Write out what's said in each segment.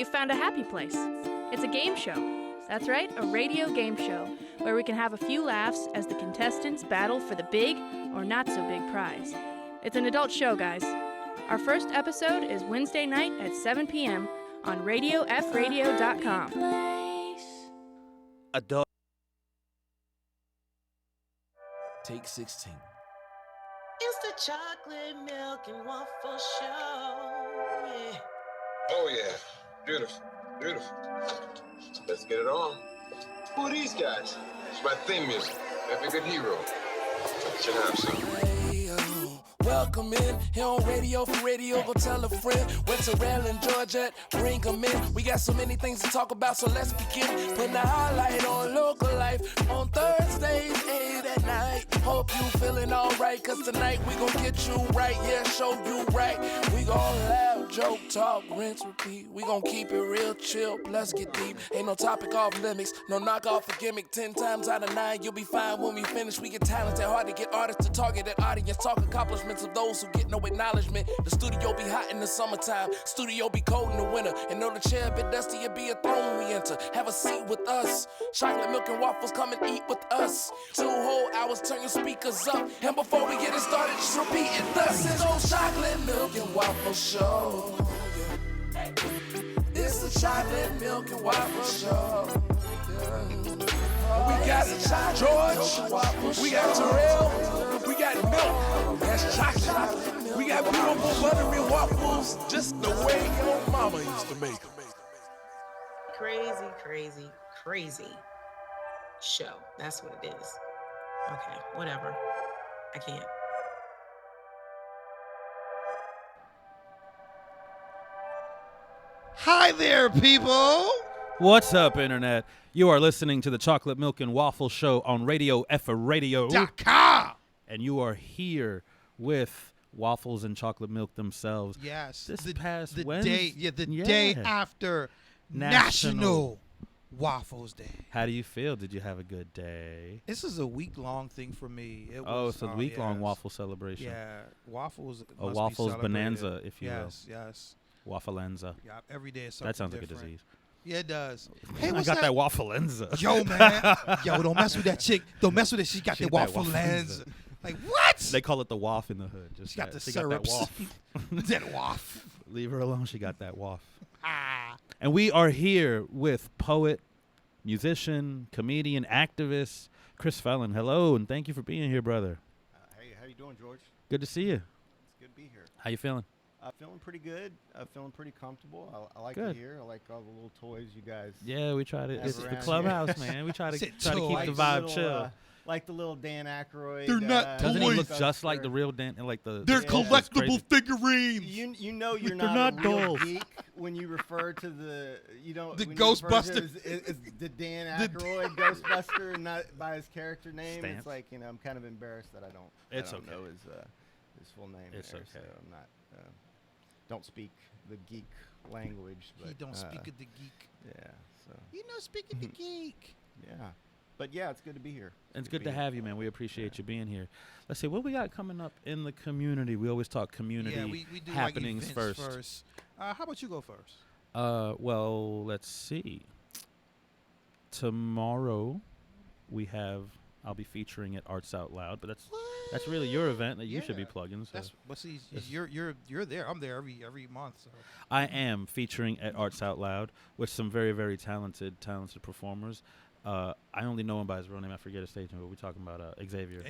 found a happy place. It's a game show. That's right, a radio game show where we can have a few laughs as the contestants battle for the big or not so big prize. It's an adult show, guys. Our first episode is Wednesday night at 7 p.m. on radiofradio.com. Adult. Take 16. It's the chocolate milk and waffle show. Yeah. Oh, yeah. Beautiful. Beautiful. Let's get it on. Who are these guys? It's my theme music. Every good hero should have some. Welcome in, here on Radio for Radio, go tell a friend. Went to Raleigh, Georgia, bring them in. We got so many things to talk about, so let's begin. Putting the highlight on local life on Thursdays, 8 at night. Hope you feeling alright, cause tonight we gon' get you right, yeah, show you right. We gon' laugh, joke, talk, rinse, repeat. We gon' keep it real chill, plus get deep. Ain't no topic off limits, no knock off a gimmick. 10 times out of 9, you'll be fine when we finish. We get talented, hard to get artists to target that audience. Talk accomplishments of those who get no acknowledgement. The studio be hot in the summertime, studio be cold in the winter. And though the chair a bit dusty, it be a throne we enter. Have a seat with us, chocolate milk and waffles, come and eat with us. 2 whole hours, turn your speakers up. And before we get it started, just repeat it thus. It's on chocolate milk and waffle show. Yeah. It's the chocolate milk and waffle show. We got George, we got Terrell, we got milk, that's chocolate. We got beautiful buttery waffles, just the way your mama used to make them. Crazy show. That's what it is. Okay, whatever. I can't. Hi there, people. What's up, Internet? You are listening to the Chocolate Milk and Waffle Show on Radio for Radio.com. And you are here with Waffles and Chocolate Milk themselves. Yes. This past Wednesday. The day after National Waffles Day. How do you feel? Did you have a good day? This is a week-long thing for me. It's a week-long waffle celebration. Yeah, waffles. A waffles bonanza, if you will. Yes. Wafflenza. Yeah, every day is something That sounds different. like a disease. Yeah, it does. Hey, I got that wafflenza. Yo, man. Yo, don't mess with that chick. Don't mess with it. She got the wafflenza. Like, what? They call it the waff in the hood. She got the syrups. Got that waff. That waff. Leave her alone. She got that waff. And we are here with poet, musician, comedian, activist, Chris Fallon. Hello, and thank you for being here, brother. Hey, how you doing, George? Good to see you. It's good to be here. How you feeling? Feeling pretty good. Feeling pretty comfortable. I like Good. it here. I like all the little toys you guys. Yeah, we try to. have It's the around clubhouse, here. man. We try to keep Like the vibe chill. Like the little Dan Aykroyd. They're not Doesn't he toys. look just like the real Dan? Like the They're Yeah. collectible figurines. You know you're They're not not a real dolls. geek when you refer to the The when you refer to Ghostbuster. it as the Dan Aykroyd Ghostbuster and not by his character name. Stamps. It's like I'm kind of embarrassed that I don't. It's I don't okay. know his full name. It's there, okay. So I'm not. Don't speak the geek language. But, He don't speak of the geek. Yeah. So. He not speaking the geek. Yeah. But yeah, it's good to be here. It's good to have you, man. We appreciate you being here. Let's see what we got coming up in the community. We always talk community Yeah, we do happenings like first. events first. How about you go first? Well, let's see. Tomorrow, I'll be featuring at Arts Out Loud, but that's really your event that you should be plugging. So. That's see, you're there. I'm there every month. So. I am featuring at Arts Out Loud with some very, very talented performers. I only know him by his real name. I forget his stage name, but we're talking about Xavier.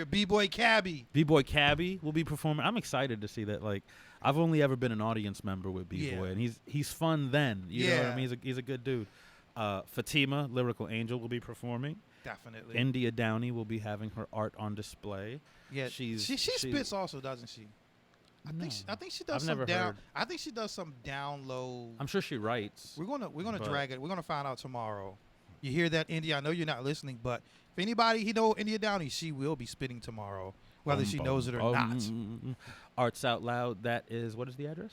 B-Boy Cabby. B-Boy Cabby will be performing. I'm excited to see that. Like, I've only ever been an audience member with B-Boy, and he's fun then. You know what I mean? He's a good dude. Fatima, Lyrical Angel, will be performing. Definitely. India Downey will be having her art on display. Yeah, she spits also, doesn't she? I think she does I've never heard. I think she does some down low. I'm sure she writes. We're gonna drag it. We're gonna find out tomorrow. You hear that, India? I know you're not listening, but if anybody know India Downey, she will be spitting tomorrow, whether she knows it or not. Arts Out Loud. That is, what is the address?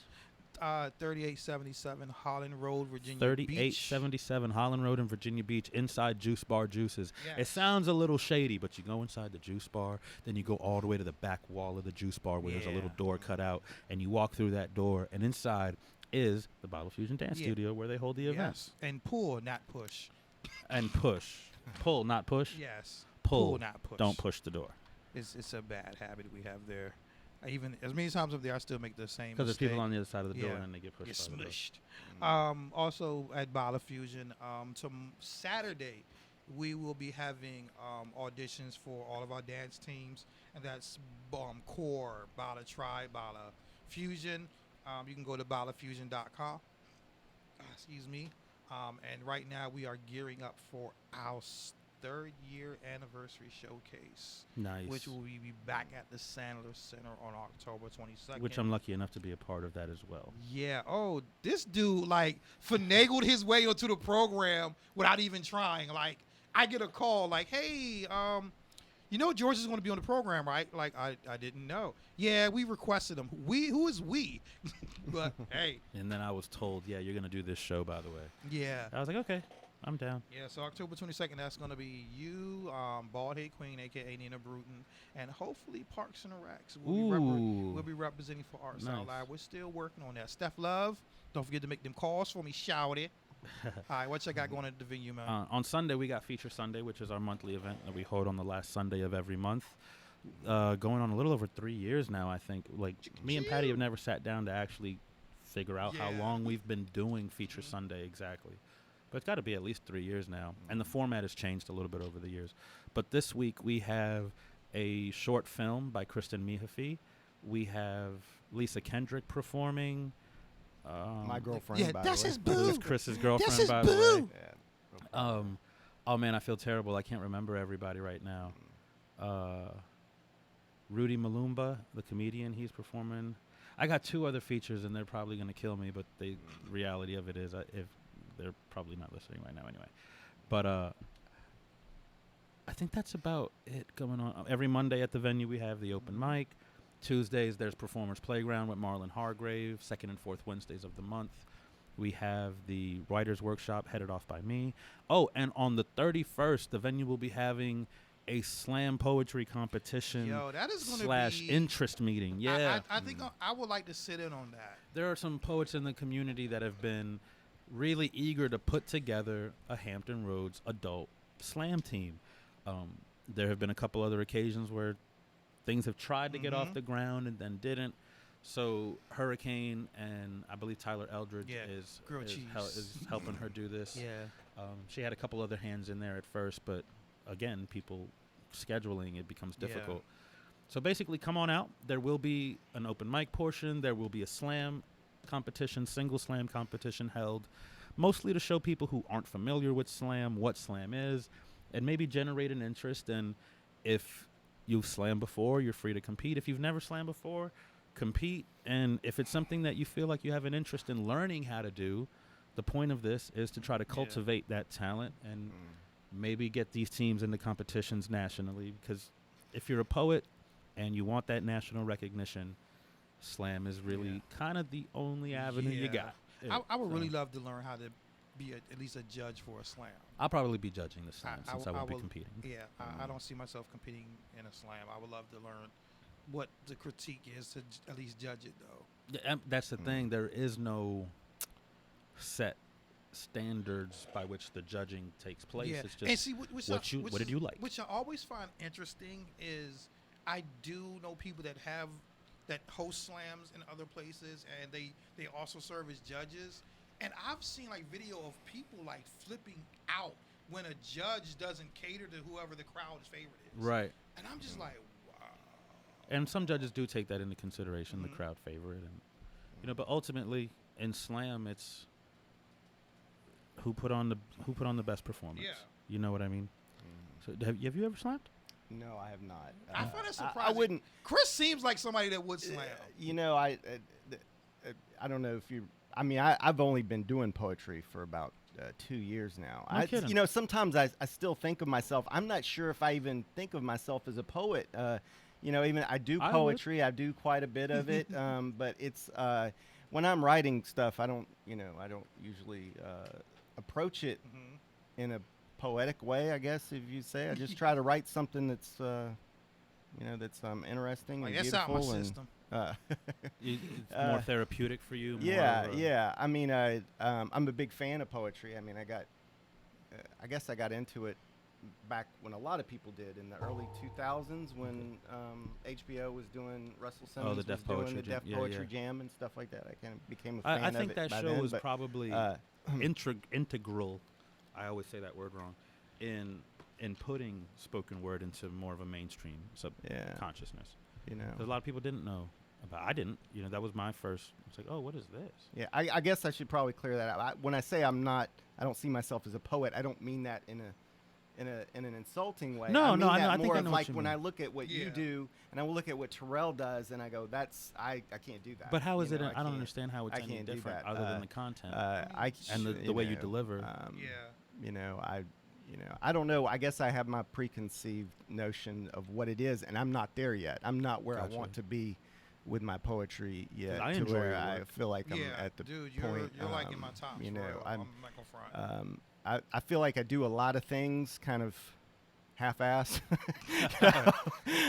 3877 Holland Road, Virginia 3877 Holland Road in Virginia Beach, inside Juice Bar Juices. Yes. It sounds a little shady, but you go inside the juice bar, then you go all the way to the back wall of the juice bar where there's a little door cut out, and you walk through that door, and inside is the Bottle Fusion Dance Studio where they hold the events. Yes. And pull, not push. And push. Pull, not push? Yes. Pull, not push. Don't push the door. It's a bad habit we have there. Even as many times up there, I still make the same mistake. Because there's people on the other side of the door and they get pushed. Get by the door. smushed. Also at Bala Fusion, Saturday, we will be having auditions for all of our dance teams, and that's Core, Bala Tribe, Bala Fusion. You can go to balafusion.com. Excuse me. And right now we are gearing up for our third year anniversary showcase. Nice. Which will be back at the Sandler Center on October 22nd. Which I'm lucky enough to be a part of that as well. Yeah. Oh, this dude like finagled his way into the program without even trying. Like, I get a call like, hey, you know George is going to be on the program, right? Like, I didn't know. Yeah, we requested him. Who is we? But hey. And then I was told, yeah, you're going to do this show, by the way. Yeah. I was like, okay, I'm down. Yeah, so October 22nd, that's going to be you, Baldhead Queen, a.k.a. Nina Bruton, and hopefully Parks and Recs. We'll be representing for Arts Out Loud. We're still working on that. Steph Love, don't forget to make them calls for me. Shout it. All right, what you got going at the venue, man? On Sunday, we got Feature Sunday, which is our monthly event that we hold on the last Sunday of every month. Going on a little over 3 years now, I think. Like, me and Patty have never sat down to actually figure out how long we've been doing Feature Sunday exactly. But it's got to be at least 3 years now. And the format has changed a little bit over the years. But this week, we have a short film by Kristen Mihafi. We have Lisa Kendrick performing. My girlfriend, yeah, by that's the way. his boo. It's Chris's girlfriend, that's his by boo. the way. Yeah. Oh, man, I feel terrible. I can't remember everybody right now. Rudy Malumba, the comedian, he's performing. I got 2 other features, and they're probably going to kill me, but the reality of it is if they're probably not listening right now anyway. But I think that's about it going on. Every Monday at the venue, we have the open mic. Tuesdays, there's Performers Playground with Marlon Hargrave, second and fourth Wednesdays of the month. We have the Writers Workshop headed off by me. Oh, and on the 31st, the venue will be having a slam poetry competition. Yo, that is going to be interest meeting. Yeah. I think I would like to sit in on that. There are some poets in the community that have been really eager to put together a Hampton Roads adult slam team. There have been a couple other occasions where things have tried to get off the ground and then didn't. So Hurricane and I believe Tyler Eldridge is helping her do this. Yeah. She had a couple other hands in there at first, but again, people scheduling, it becomes difficult. So basically, come on out. There will be an open mic portion. There will be a slam competition, single slam competition held, mostly to show people who aren't familiar with slam what slam is, and maybe generate an interest. And if you've slammed before, you're free to compete. If you've never slammed before, compete. And if it's something that you feel like you have an interest in learning how to do, the point of this is to try to cultivate that talent and maybe get these teams into competitions nationally. Because if you're a poet and you want that national recognition, slam is really kind of the only avenue you got. I would really love to learn how to be at least a judge for a slam. I'll probably be judging the slam since I won't be competing. Yeah, I don't see myself competing in a slam. I would love to learn what the critique is to at least judge it, though. Yeah, that's the thing. There is no set standards by which the judging takes place. Yeah. It's just and see, what did you like? Which I always find interesting is I do know people that host slams in other places, and they also serve as judges. And I've seen like video of people like flipping out when a judge doesn't cater to whoever the crowd's favorite is. Right. And I'm just like, wow. And some judges do take that into consideration, the crowd favorite, and but ultimately in slam, it's who put on the best performance. Yeah. You know what I mean? So have you ever slammed? No, I have not. I find it surprising. I wouldn't. Chris seems like somebody that would slam. I don't know if you. I mean, I've only been doing poetry for about 2 years now. No kidding. Sometimes I still think of myself. I'm not sure if I even think of myself as a poet. Even I do poetry. I do quite a bit of it. But it's when I'm writing stuff, I don't usually approach it in a poetic way, I guess, if you say. I just try to write something that's that's interesting like and that's beautiful. out my system. It's more therapeutic for you. Yeah, yeah. I mean, I'm a big fan of poetry. I mean, I guess I got into it back when a lot of people did in the early 2000s when HBO was doing Russell Simmons the Deaf was doing Poetry the Deaf Jam. Poetry Jam and stuff like that. I kind of became a fan I of think it that by show then, was but, probably integral. I always say that word wrong. In putting spoken word into more of a mainstream consciousness. You know, 'cause a lot of people didn't know about. I didn't. You know, that was my first. It's like, oh, what is this? Yeah, I guess I should probably clear that out. When I say I don't see myself as a poet. I don't mean that in an insulting way. No, I mean no, I that know. I think more I of know like what you when mean. I look at what you do and I will look at what Terrell does and I go, I can't do that. But how is You it? know, I don't understand how it's I any can't do different that. other than the content and the way you deliver. You know, I don't know. I guess I have my preconceived notion of what it is, and I'm not there yet. I'm not where I want to be with my poetry yet. I to enjoy where your I work. feel like I'm at the dude, point. You're like in my top. You know, I'm not gonna front. I feel like I do a lot of things kind of half-ass.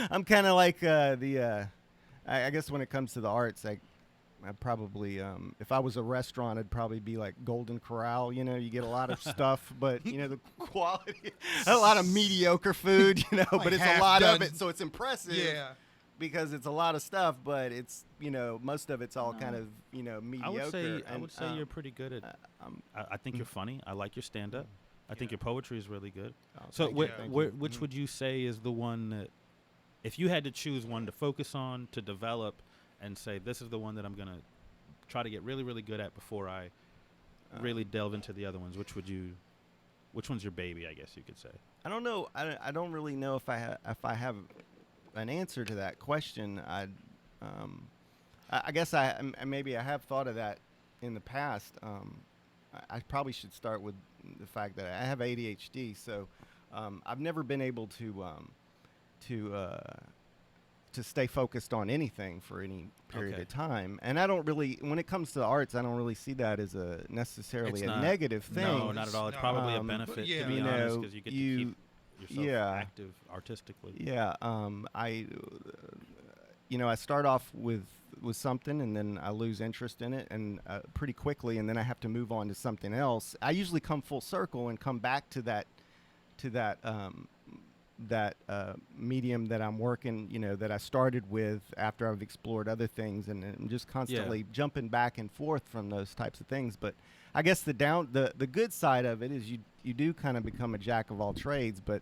I'm kind of like I guess when it comes to the arts, I probably, if I was a restaurant, I'd probably be like Golden Corral. You know, you get a lot of stuff, but you know the quality, a lot of mediocre food. You know, Like but it's a half lot done. of it, so it's impressive. Yeah. Because it's a lot of stuff, but it's most of it's all kind of mediocre. I would say you're pretty good at. I think you're funny. I like your stand-up. I think your poetry is really good. So, which would you say is the one that, if you had to choose one to focus on, to develop, and say this is the one that I'm gonna try to get really, really good at before I really delve into the other ones? Which one's your baby? I guess you could say. I don't know. I don't really know if I have an answer to that question. I guess maybe I have thought of that in the past. I probably should start with the fact that I have ADHD, so I've never been able to stay focused on anything for any period of time. And I don't really, when it comes to the arts, I don't really see that as necessarily a negative thing. No, not at all. It's probably a benefit, to be honest, because you get to keep yourself active artistically. Yeah. I start off with something and then I lose interest in it and pretty quickly, and then I have to move on to something else. I usually come full circle and come back to that medium that I'm working, that I started with after I've explored other things, and I'm just constantly jumping back and forth from those types of things. But I guess the good side of it is you do kind of become a jack of all trades, but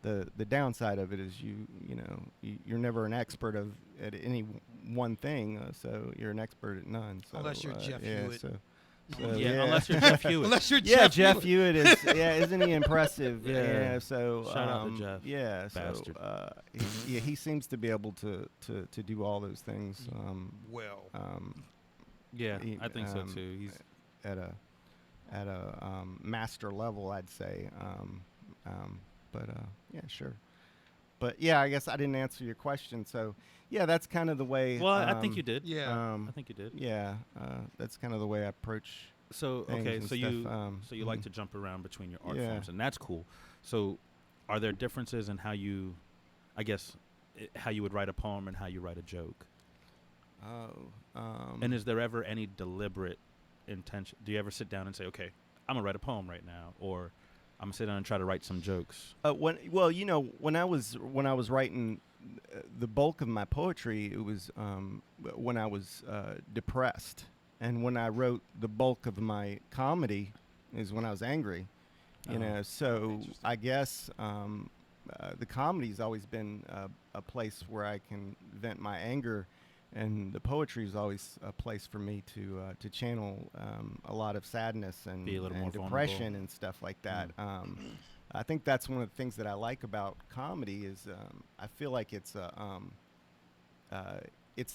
the downside of it is you're never an expert at any one thing, so you're an expert at none. So, unless you're Jeff Hewitt. Unless you're Jeff Hewitt. Unless you're Jeff Hewitt is isn't he impressive? So shout out to Jeff. Yeah, bastard. So he seems to be able to do all those things. I think so too. He's at a master level, I'd say. Sure. But yeah, I guess I didn't answer your question. So yeah, that's kind of the way. Well, I think you did. Yeah. I think you did. Yeah, that's kind of the way I approach. So okay, so you like to jump around between your art forms, and that's cool. So, are there differences in how you would write a poem and how you write a joke? And is there ever any deliberate intention? Do you ever sit down and say, okay, I'm gonna write a poem right now, or I'm gonna sit down and try to write some jokes? When I was writing the bulk of my poetry, it was when I was depressed, and when I wrote the bulk of my comedy is when I was angry. So I guess the comedy's always been a place where I can vent my anger, and the poetry is always a place for me to channel a lot of sadness and more depression vulnerable. and stuff like that. I think that's one of the things that I like about comedy is I feel like it's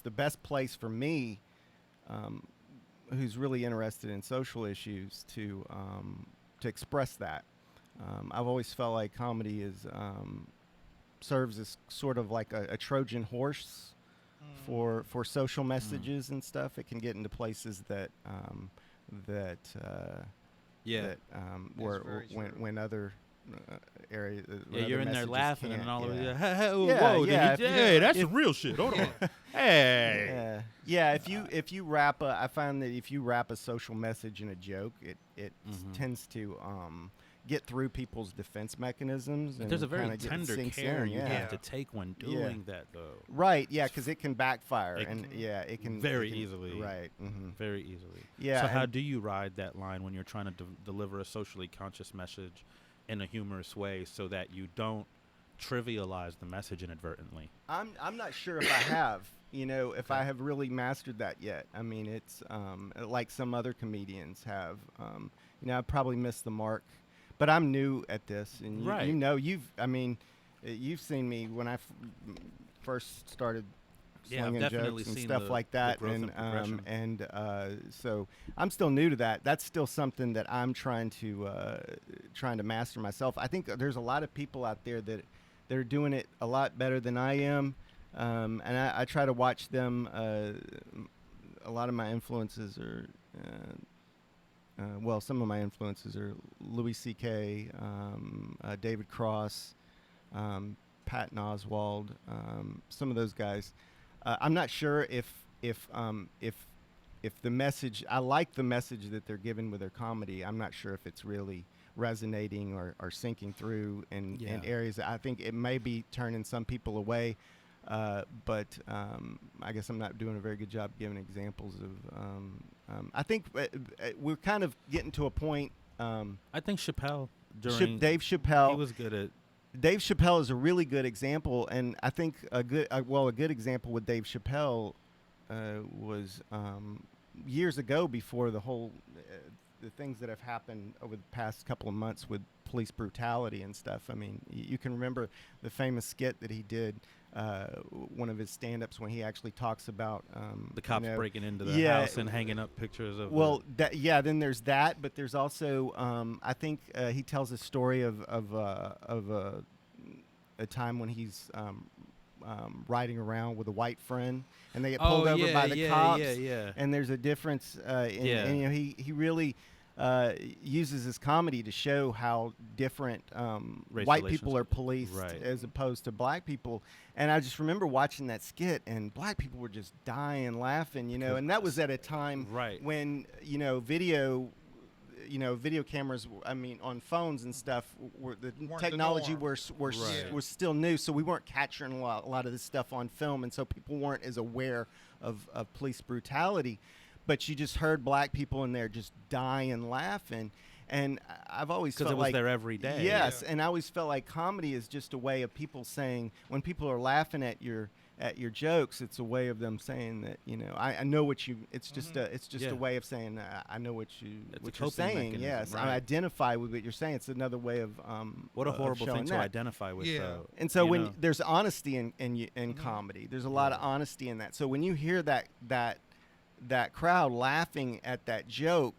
the best place for me, who's really interested in social issues, to express that. I've always felt like comedy serves as sort of like a Trojan horse for social messages and stuff. It can get into places when other area. Yeah, you're in there laughing and all of yeah. it. Hey, Yeah, whoa, yeah, hey, that's some real shit. Hold on. Hey. Yeah. If you wrap I find that if you wrap a social message in a joke, it tends to get through people's defense mechanisms. And there's a very kinda tender sinks care in, you have to take when doing that, though. Right. Yeah, because it can backfire, It and can- it can very it can- easily. Right. Mm-hmm. Very easily. Yeah. So how do you ride that line when you're trying to deliver a socially conscious message in a humorous way so that you don't trivialize the message inadvertently? I'm not sure if I have, if I have really mastered that yet. I mean, it's like some other comedians have. I probably missed the mark, but I'm new at this, and Right. you've seen me when I first started Yeah, I've slinging definitely jokes and seen stuff the like that, growth and and progression. so I'm still new to that. That's still something that I'm trying to master myself. I think there's a lot of people out there that they're doing it a lot better than I am, and I try to watch them. A lot of my influences are. Some of my influences are Louis C.K., David Cross, Patton Oswalt, some of those guys. I'm not sure if the message, I like the message that they're giving with their comedy. I'm not sure if it's really resonating or sinking through in areas. I think it may be turning some people away, but I guess I'm not doing a very good job giving examples of. I think we're kind of getting to a point. I think Chappelle Dave Chappelle. He was good at. Dave Chappelle is a really good example, and I think a good example with Dave Chappelle was years ago, before the whole the things that have happened over the past couple of months with police brutality and stuff. I mean, you can remember the famous skit that he did, one of his stand-ups, when he actually talks about The cops breaking into the house and hanging up pictures of. Then there's that, but there's also I think he tells a story of a time when he's riding around with a white friend, and they get pulled over by the cops. And there's a difference. And he really uses his comedy to show how different white people are policed as opposed to black people. And I just remember watching that skit, and black people were just dying laughing, and that was at a time when video cameras, on phones and stuff, the technology was still new, so we weren't capturing a lot of this stuff on film, and so people weren't as aware of police brutality. But you just heard black people in there just dying laughing. And I've always felt like... Because it was there every day. Yes, and I always felt like comedy is just a way of people saying, when people are laughing at your jokes, it's a way of them saying that, I know what you... It's just a way of saying, I know what you're saying. Yes, I identify with what you're saying. It's another way of... what a horrible thing to identify with, though. And so when there's honesty in comedy, there's a lot of honesty in that. So when you hear that crowd laughing at that joke,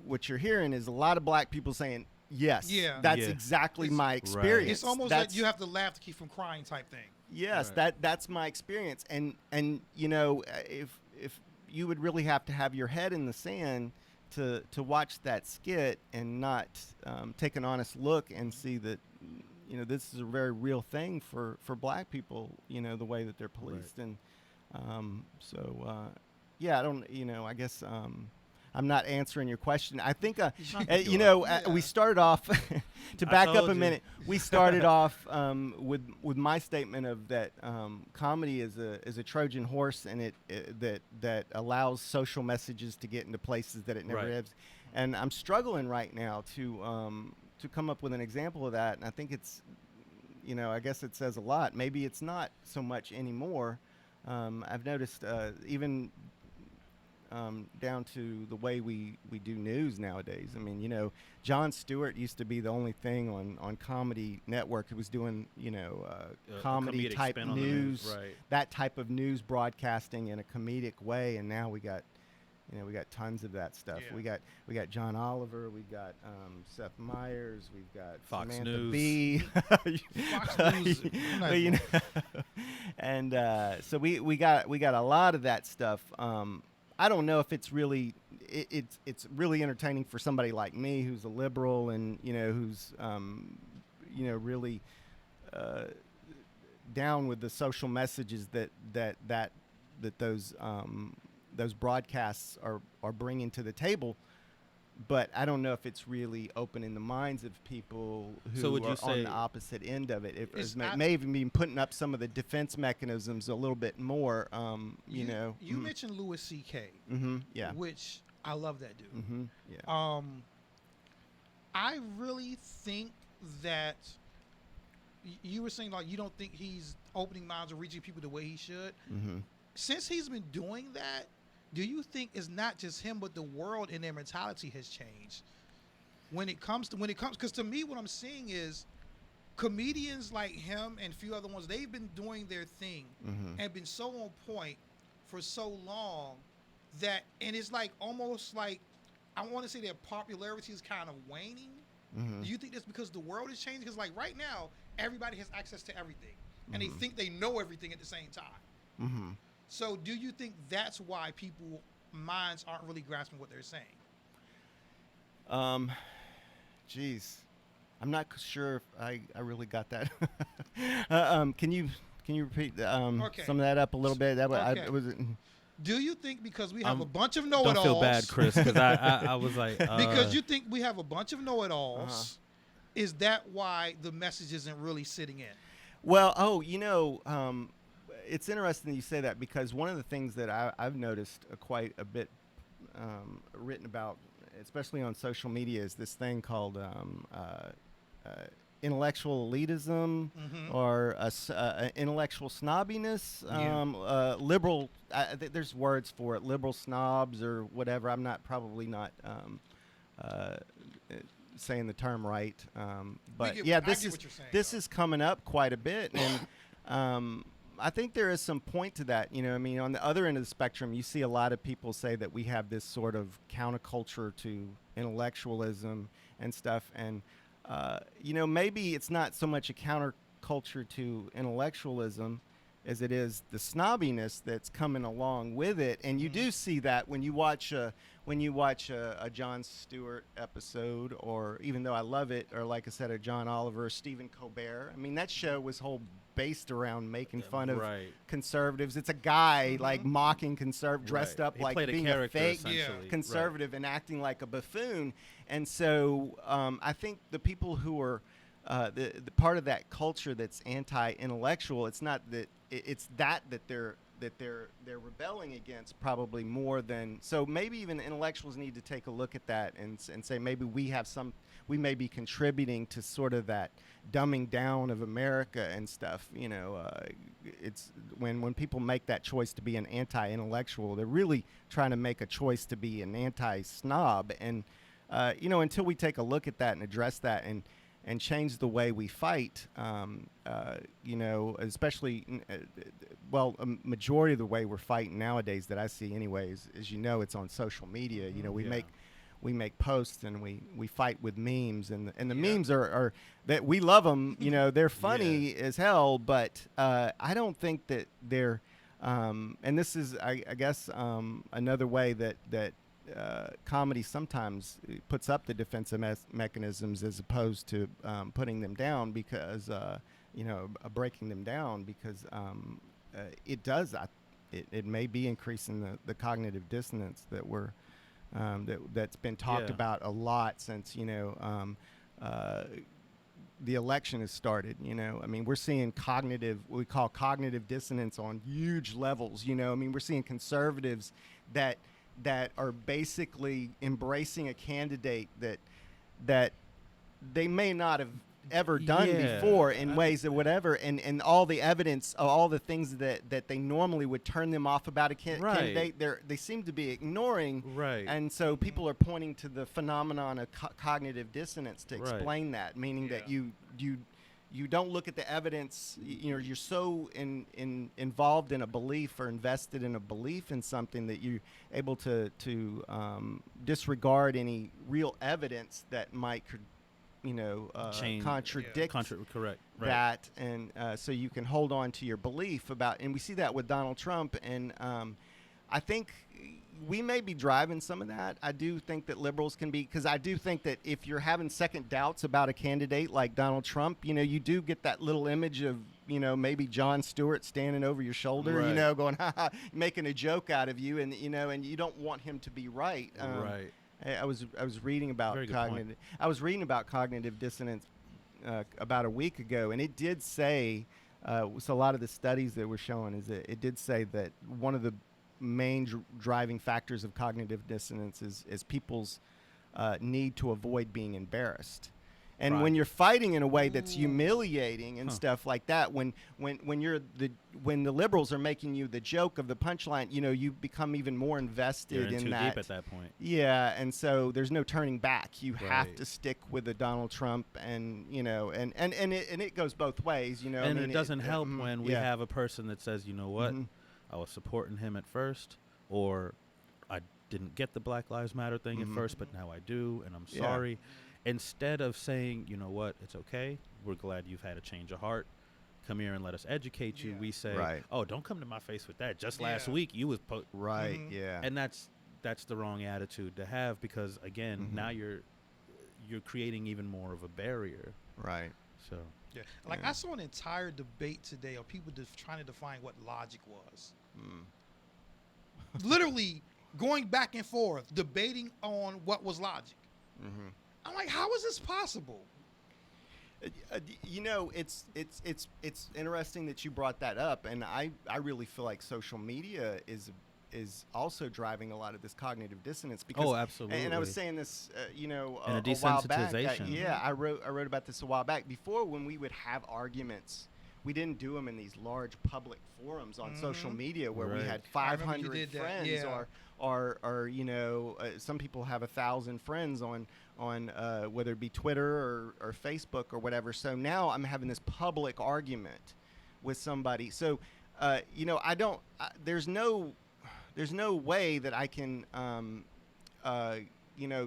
what you're hearing is a lot of black people saying, yes, that's exactly my experience. It's almost like you have to laugh to keep from crying type thing. Yes, that's my experience. And if you would really have to have your head in the sand to watch that skit and not take an honest look and see that this is a very real thing for black people, the way that they're policed. And I don't, I guess I'm not answering your question. I think, we started off, to back up a minute, we started off with my statement of that comedy is a Trojan horse, and that allows social messages to get into places that it never has. And I'm struggling right now to come up with an example of that, and I think it's, I guess it says a lot. Maybe it's not so much anymore. I've noticed even down to the way we do news nowadays. I mean, Jon Stewart used to be the only thing on Comedy Network who was doing, comedy type news, that type of news broadcasting in a comedic way. And now we got tons of that stuff. Yeah. We got John Oliver, we got Seth Meyers, we've got Fox Samantha News. Bee. Fox News. And so we got a lot of that stuff. I don't know if it's really it's really entertaining for somebody like me who's a liberal and who's really down with the social messages that those broadcasts are bringing to the table. But I don't know if it's really opening the minds of people who would you are say on the opposite end of it. It may even be putting up some of the defense mechanisms a little bit more. You mentioned Louis C.K. Yeah. Which I love that dude. Yeah. I really think that you were saying like you don't think he's opening minds or reaching people the way he should. Since he's been doing that, do you think it's not just him, but the world and their mentality has changed when it comes? Because to me, what I'm seeing is comedians like him and a few other ones. They've been doing their thing and been so on point for so long that, and it's like almost like I want to say their popularity is kind of waning. Do you think that's because the world is changing? Because like right now, everybody has access to everything, and they think they know everything at the same time. So do you think that's why people minds aren't really grasping what they're saying? Geez, I'm not sure if I really got that. Can you repeat some of that up a little bit? Do you think because we have a bunch of know-it-alls? Don't feel bad, Chris, because I was like... because you think we have a bunch of know-it-alls, is that why the message isn't really sitting in? Well, it's interesting that you say that, because one of the things that I've noticed quite a bit written about, especially on social media, is this thing called intellectual elitism or intellectual snobbiness. Liberal, there's words for it, liberal snobs or whatever. I'm probably not saying the term right. But this is coming up quite a bit. And I think there is some point to that. On the other end of the spectrum, you see a lot of people say that we have this sort of counterculture to intellectualism and stuff. And, maybe it's not so much a counterculture to intellectualism as it is the snobbiness that's coming along with it. And you do see that when you watch a Jon Stewart episode, or even though I love it, or like I said, a John Oliver, Stephen Colbert. I mean, that show was based around making fun of conservatives. It's a guy like mocking conservatives, dressed up like being a fake conservative and acting like a buffoon. And so I think the people who are the part of that culture that's anti-intellectual, it's not that it's that they're rebelling against, probably more than. So maybe even intellectuals need to take a look at that and say maybe we may be contributing to sort of that dumbing down of America and stuff. It's when people make that choice to be an anti-intellectual, they're really trying to make a choice to be an anti-snob. And until we take a look at that and address that and change the way we fight, especially, a majority of the way we're fighting nowadays that I see anyways, is, it's on social media. We make posts and we fight with memes, and the memes are that we love them. They're funny as hell, but I don't think that they're. And this is, I guess, another way that comedy sometimes puts up the defensive mechanisms as opposed to putting them down, because breaking them down, because it does. It may be increasing the cognitive dissonance that we're. That's been talked about a lot since the election has started. We're seeing we call cognitive dissonance on huge levels. We're seeing conservatives that are basically embracing a candidate that they may not have ever done before in ways or whatever, and all the evidence, all the things that they normally would turn them off about a candidate, they seem to be ignoring. And so people are pointing to the phenomenon of cognitive dissonance to explain that, meaning that you don't look at the evidence. You're so involved in a belief or invested in a belief in something that you're able to disregard any real evidence that might contradict that, and so you can hold on to your belief about. And we see that with Donald Trump, and I think we may be driving some of that. I do think that liberals can be, because I do think that if you're having second doubts about a candidate like Donald Trump, you do get that little image of, maybe Jon Stewart standing over your shoulder, Right. going, ha, making a joke out of you, and and you don't want him to be right. Right. I was reading about Very good point. cognitive dissonance about a week ago, and it did say, so a lot of the studies that were showing is that it did say that one of the main driving factors of cognitive dissonance is people's need to avoid being embarrassed. And Right. when you're fighting in a way that's humiliating and stuff like that, when the liberals are making you the joke of the punchline, you become even more invested You're in too that. deep at that point. Yeah, and so there's no turning back. You have Right. to stick with the Donald Trump, and it goes both ways. And it doesn't help when we yeah. have a person that says, you know what, Mhm. I was supporting him at first, or I didn't get the Black Lives Matter thing at first, but now I do, and I'm Yeah. sorry. Instead of saying, you know what, it's okay, we're glad you've had a change of heart, come here and let us educate you, Yeah. we say, Right. oh, don't come to my face with that. Just last Yeah. week you was Right. Mhm. Yeah. and that's the wrong attitude to have, because again, now you're creating even more of a barrier. right. So Yeah. Like Yeah. I saw an entire debate today of people trying to define what logic was. Literally going back and forth, debating on what was logic. Mm-hmm. I'm like, how is this possible? It's interesting that you brought that up, and I really feel like social media is also driving a lot of this cognitive dissonance. Because, Oh, absolutely. And I was saying this, And a a while back. desensitization. I wrote about this a while back. Before, when we would have arguments, we didn't do them in these large public forums on social media where we Right. had I remember you 500 did that, friends, yeah. or some people have 1,000 friends on whether it be Twitter or Facebook or whatever. So now I'm having this public argument with somebody. So there's no way that I can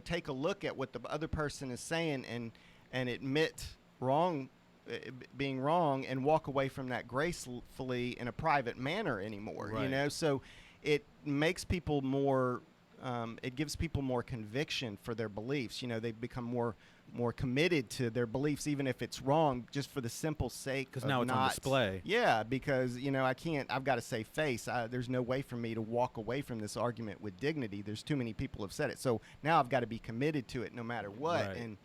take a look at what the other person is saying and admit being wrong and walk away from that gracefully in a private manner anymore. Right. So it makes people more it gives people more conviction for their beliefs. They become more committed to their beliefs, even if it's wrong, just for the simple sake of because now it's on display. Yeah, because I've got to save face. There's no way for me to walk away from this argument with dignity. There's too many people have said it, so now I've got to be committed to it no matter what. Right. And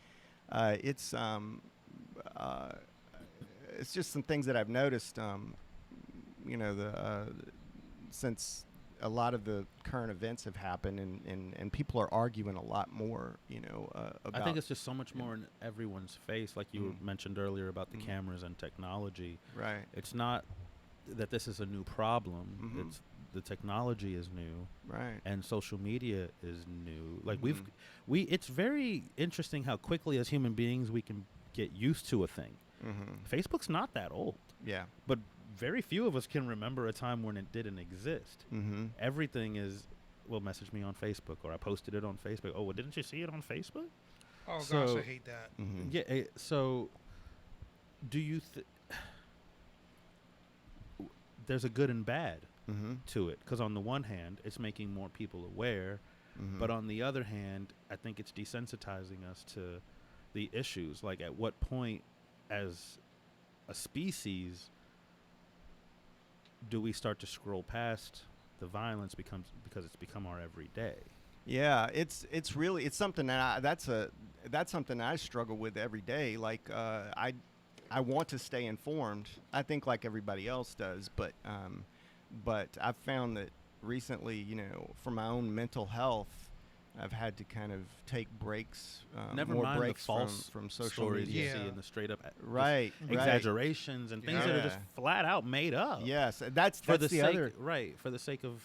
it's just some things that I've noticed. Since a lot of the current events have happened, and people are arguing a lot more. About. I think it's just so much more in everyone's face, like you mentioned earlier about the cameras and technology. right. It's not that this is a new problem. It's the technology is new, Right. and social media is new. Like it's very interesting how quickly as human beings we can get used to a thing. Facebook's not that old, Yeah. but very few of us can remember a time when it didn't exist. Everything is, well, message me on Facebook, or I posted it on Facebook. Oh, well, didn't you see it on Facebook? Oh So- gosh, I hate that. Yeah. So, do you? There's a good and bad to it, because on the one hand, it's making more people aware, but on the other hand, I think it's desensitizing us to the issues. Like, at what point, as a species, do we start to scroll past the violence because it's become our everyday? Yeah, it's something that that's something I struggle with every day. Like I want to stay informed. I think like everybody else does, but I've found that recently, for my own mental health, I've had to kind of take breaks. Never more mind breaks the false from social stories media. you see Yeah. and the straight up Right, exaggerations and things that are just Yeah. flat out made up. Yes, that's for the the sake, other. right? For the sake of,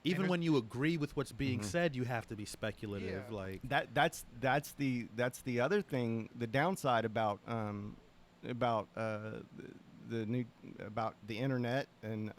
even there's- when you agree with what's being said, you have to be speculative. Yeah. Like, That's the other thing. The downside about the internet and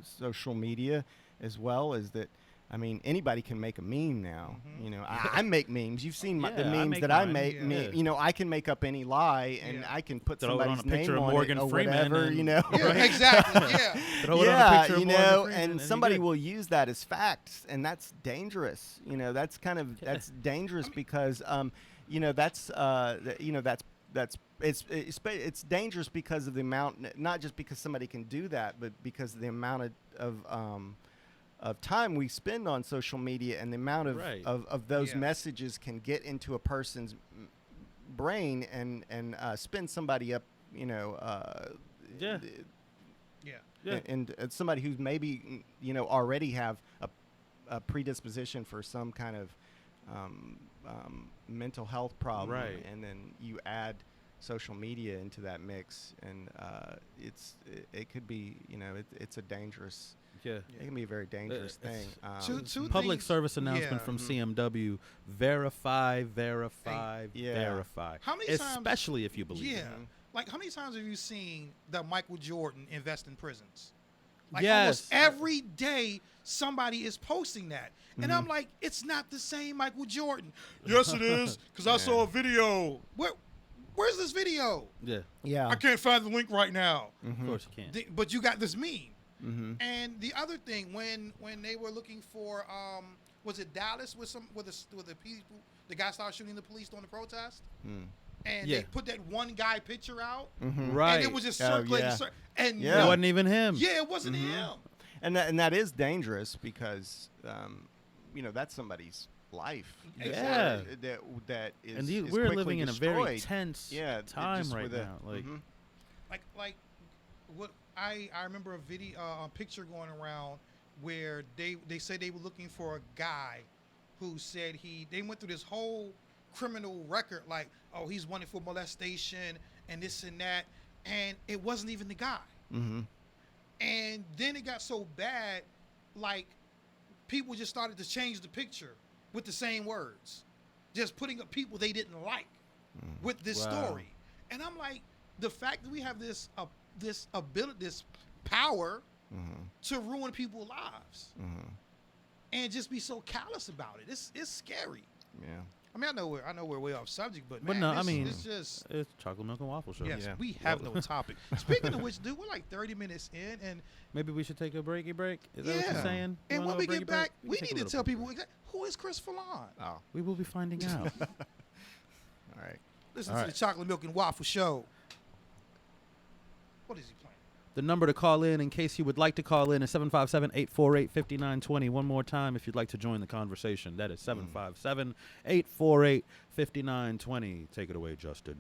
social media as well is that I mean, anybody can make a meme now. You know, I make memes. You've seen the Yeah, I memes make that I mine. make. Yeah. You know, I can make up any lie, and I can put Throw it on somebody's a picture name of on Morgan it or Freeman whatever. and- You know, Yeah, exactly. Yeah. Throw it on a yeah, picture of you Morgan know, Freeman and you're somebody good. will use that as facts, and that's dangerous. You know, that's kind of that's dangerous because, you know, that's it's dangerous because of the amount, not just because somebody can do that, but because of the amount of time we spend on social media and the amount of Right. of those Yes. messages can get into a person's brain and spin somebody up, you know, Yeah. Yeah. Yeah. and somebody who's maybe, you know, already have a predisposition for some kind of mental health problem, Right. and then you add social media into that mix, and it could be, you know, it's a dangerous. Yeah. It can be a very dangerous thing. Two Public things- service announcement yeah. from CMW: verify, verify, Yeah. verify. How many times- Especially if you believe. Yeah. it. Like, how many times have you seen that Michael Jordan invest in prisons? Like, Yes. almost every day somebody is posting that. And I'm like, it's not the same Michael Jordan. Yes, it is, because I saw a video. Where's this video? Yeah. Yeah. I can't find the link right now. Of course you can. But you got this meme. Mm-hmm. And the other thing, when they were looking for, was it Dallas with the people, the guy started shooting the police during the protest, and Yeah. they put that one guy picture out, Right. and it was just Oh, circulating, yeah. and Yeah. It wasn't even him. yeah, it wasn't him. And that is dangerous because, you know, that's somebody's life. Yeah. That is. And is we're quickly living in a very destroyed. tense Yeah, time just right with a- now. Like, Mhm. Like what I remember a video, a picture going around where they said they were looking for a guy who said they went through this whole criminal record, like, oh, he's wanted for molestation and this and that, and it wasn't even the guy. Mhm. And then it got so bad, like, people just started to change the picture with the same words, just putting up people they didn't like with this Wow. story. And I'm like, the fact that we have this ability, this power to ruin people's lives, and just be so callous about it, it's scary. Yeah. I mean, I know we're way off subject, but But man, no, I this, mean, it's just. it's chocolate milk and waffle show. Yes, Yeah. we have no topic. Speaking of which, dude, we're like 30 minutes in, and Maybe we should take a breaky break. Is that what you're saying? You And wanna when we have a get breaky break? back, can we take a need to little tell break. people who is Chris Fallon. Oh, all We will be finding out. right. Listen All to right. the Chocolate Milk and Waffle Show. What is he playing? The number to call in case you would like to call in is 757-848-5920. One more time if you'd like to join the conversation. That is 757-848-5920. Take it away, Justin.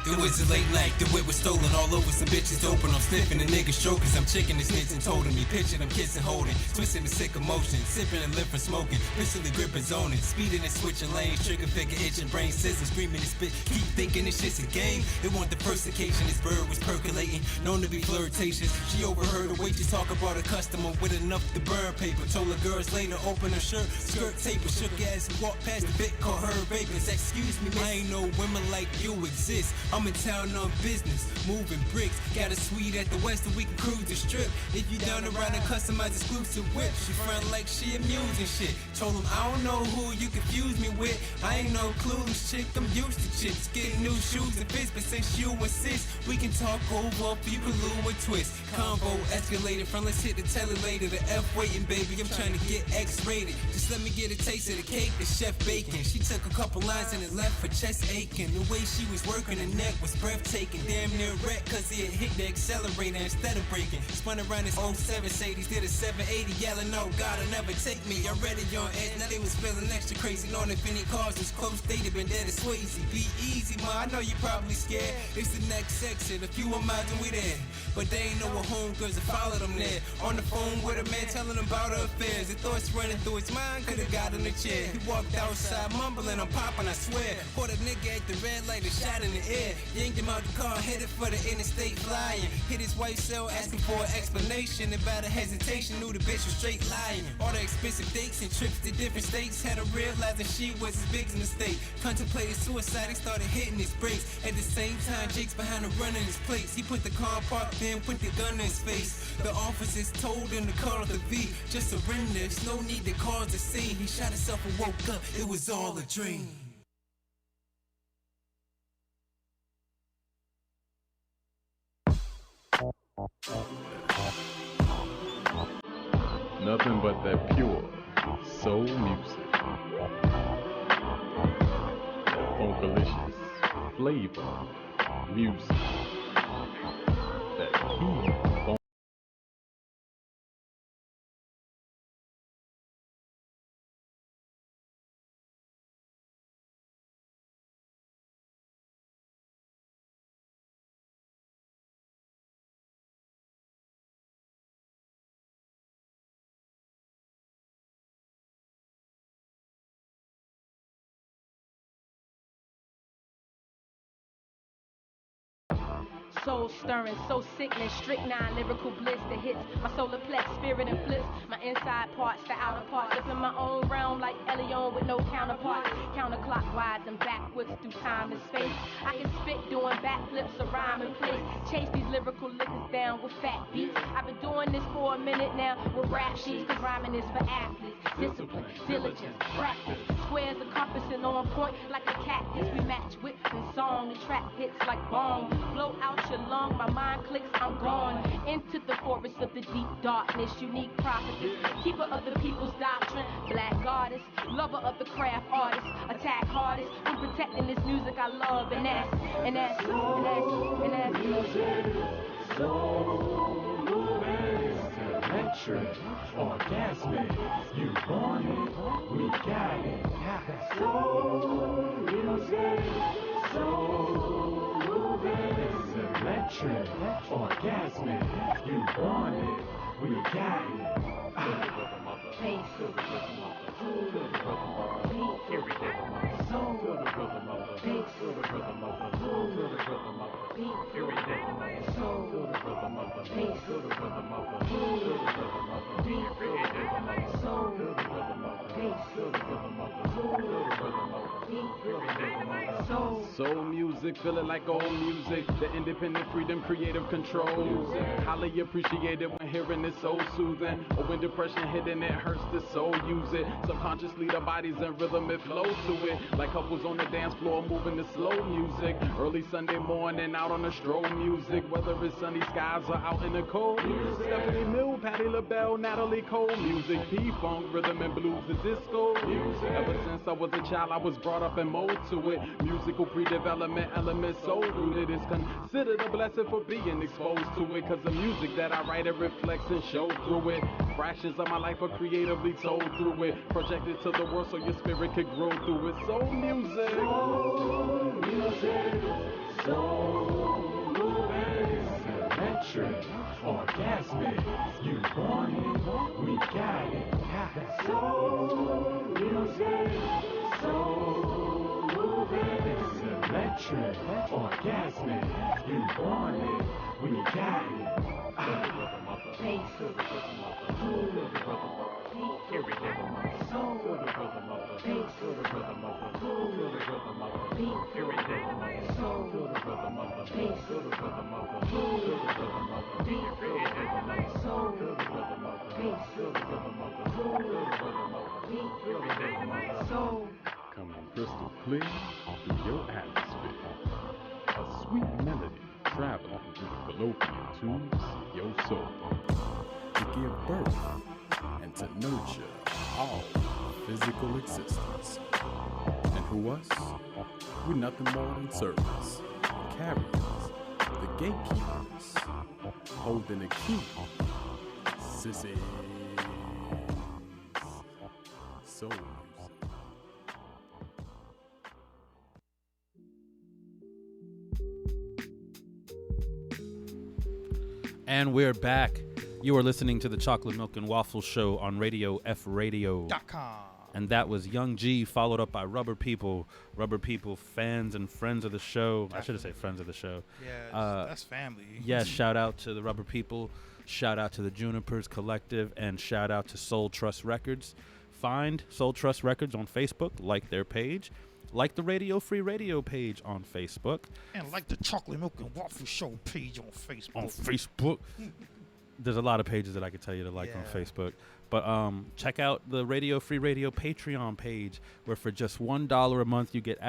It was a late night, the whip was stolen all over some bitches open. I'm sniffing the niggas stroking, some chicken is snitching, told me. Picture them kissing, holding, twisting the sick emotion, sipping and living, smoking, pistolly gripping, zoning, speeding and switching lanes, trigger finger itching, brain sizzling, screaming and spit. Keep thinking this shit's a game. It wasn't the first occasion this bird was percolating, known to be flirtatious. She overheard a waitress talk about a customer with enough to burn paper. Told her girls later open her shirt, skirt taper, shook ass and walked past the bit, called her vapors. Excuse me, I ain't no women like you exist. I'm in town on business, moving bricks. Got a suite at the West and we can cruise the strip. If you down around a customized exclusive whip, she front like she amusing shit. Told him I don't know who you confuse me with. I ain't no clueless chick, I'm used to chicks. Getting new shoes and fits, but since you insist, we can talk over if you can lure and twist. Convo escalated from let's hit the telly later. The F waiting, baby, I'm trying to get X-rated. Just let me get a taste of the cake, the chef baking. She took a couple lines and it left her chest aching. The way she was working her neck was breathtaking. Damn near wreck cause he had hit the accelerator instead of braking. Spun around his 07 Mercedes, did a 780 yelling, no God will never take me. Already on edge, now they was feeling extra crazy. Knowing if any cars was close, they'd have been dead as Swayze. Be easy, ma, I know you probably scared. It's the next section, a few more miles and we there. But they ain't know what homegirls that followed them there. On the phone with a man telling him about her affairs. The thoughts running through his mind, could've got in the chair. He walked outside mumbling, I'm popping, I swear. Caught a nigga at the red light, a shot in the air. quiet. Yanked him out the car, headed for the interstate flying. Hit his wife's cell, asking for an explanation. About a hesitation, knew the bitch was straight lying. All the expensive dates and trips to different states had her realizing she was his biggest mistake. Contemplated suicide, he started hitting his brakes. At the same time, Jake's behind him running his place. He put the car parked, then put the gun in his face. The officers told him to call the V. Just surrender, there's no need to cause a scene. He shot himself and woke up, it was all a dream. Nothing but that pure soul music. That funkalicious flavor music. That key. Soul stirring, so sickness, strychnine, lyrical bliss that hits my solar plex, spirit and flips my inside parts, the outer parts, up in my own realm like Elion with no counterpart, counterclockwise and backwards through time and space. I can spit doing backflips, a rhyme in place, chase these lyrical liquors down with fat beats. I've been doing this for a minute now with rap sheets, cause rhyming is for athletes. Discipline, diligence, practice, squares and compassing on point like a cactus. We match wits and song, the track hits like bomb, blow out your lung, my mind clicks, I'm gone into the forest of the deep darkness. Unique prophetess, keeper of the people's doctrine, black goddess, lover of the craft artist, attack hardest when protecting this music I love, and that's music, Soul moving, electric, orgasmic. You want it, we got it. Soul music, soul moving, electric, orgasmic. You want it, we got it. bass, Soul music, feeling like old music. The independent freedom, creative control. Highly appreciated when hearing it, so soothing. Or when depression hitting it hurts the soul, use it. Subconsciously the body's in rhythm, it flows to it. Like couples on the dance floor moving to slow music. Early Sunday morning out on the stroll music. Whether it's sunny skies or out in the cold. Stephanie Mill, Patti LaBelle, Natalie Cole. Music, P-Funk, rhythm and blues and disco. Music. Ever since I was a child I was brought up and molded to it. Musical pre-development elements so rooted. It's considered a blessing for being exposed to it. Cause the music that I write, it reflects and shows through it. Fractions of my life are creatively told through it. Projected to the world so your spirit could grow through it. Soul music. Soul music. Soul moving. Electric. Orgasmic. You want it. We got it. Soul music. Soul moving. Electric. Orgasmic. You want it. We got it. bass, Coming crystal clear through your atmosphere. A sweet melody traveling through the fallopian tubes of your soul. To give birth and to nurture all physical existence. And who us? We're nothing more than servants, carriers, the gatekeepers, holding the key. Sissies. Soul music. And we're back. You are listening to the Chocolate Milk and Waffles Show on Radio F Radio. .com. And that was Young G, followed up by Rubber People. Rubber People fans and friends of the show. I should have said friends of the show. Yeah, that's family. Yes, shout out to the Rubber People. Shout out to the Junipers Collective. And shout out to Soul Trust Records. Find Soul Trust Records on Facebook. Like their page. Like the Radio Free Radio page on Facebook. And like the Chocolate Milk and Waffle Show page on Facebook. On Facebook. There's a lot of pages that I could tell you to like on Facebook. But check out the Radio Free Radio Patreon page, where for just $1 a month you get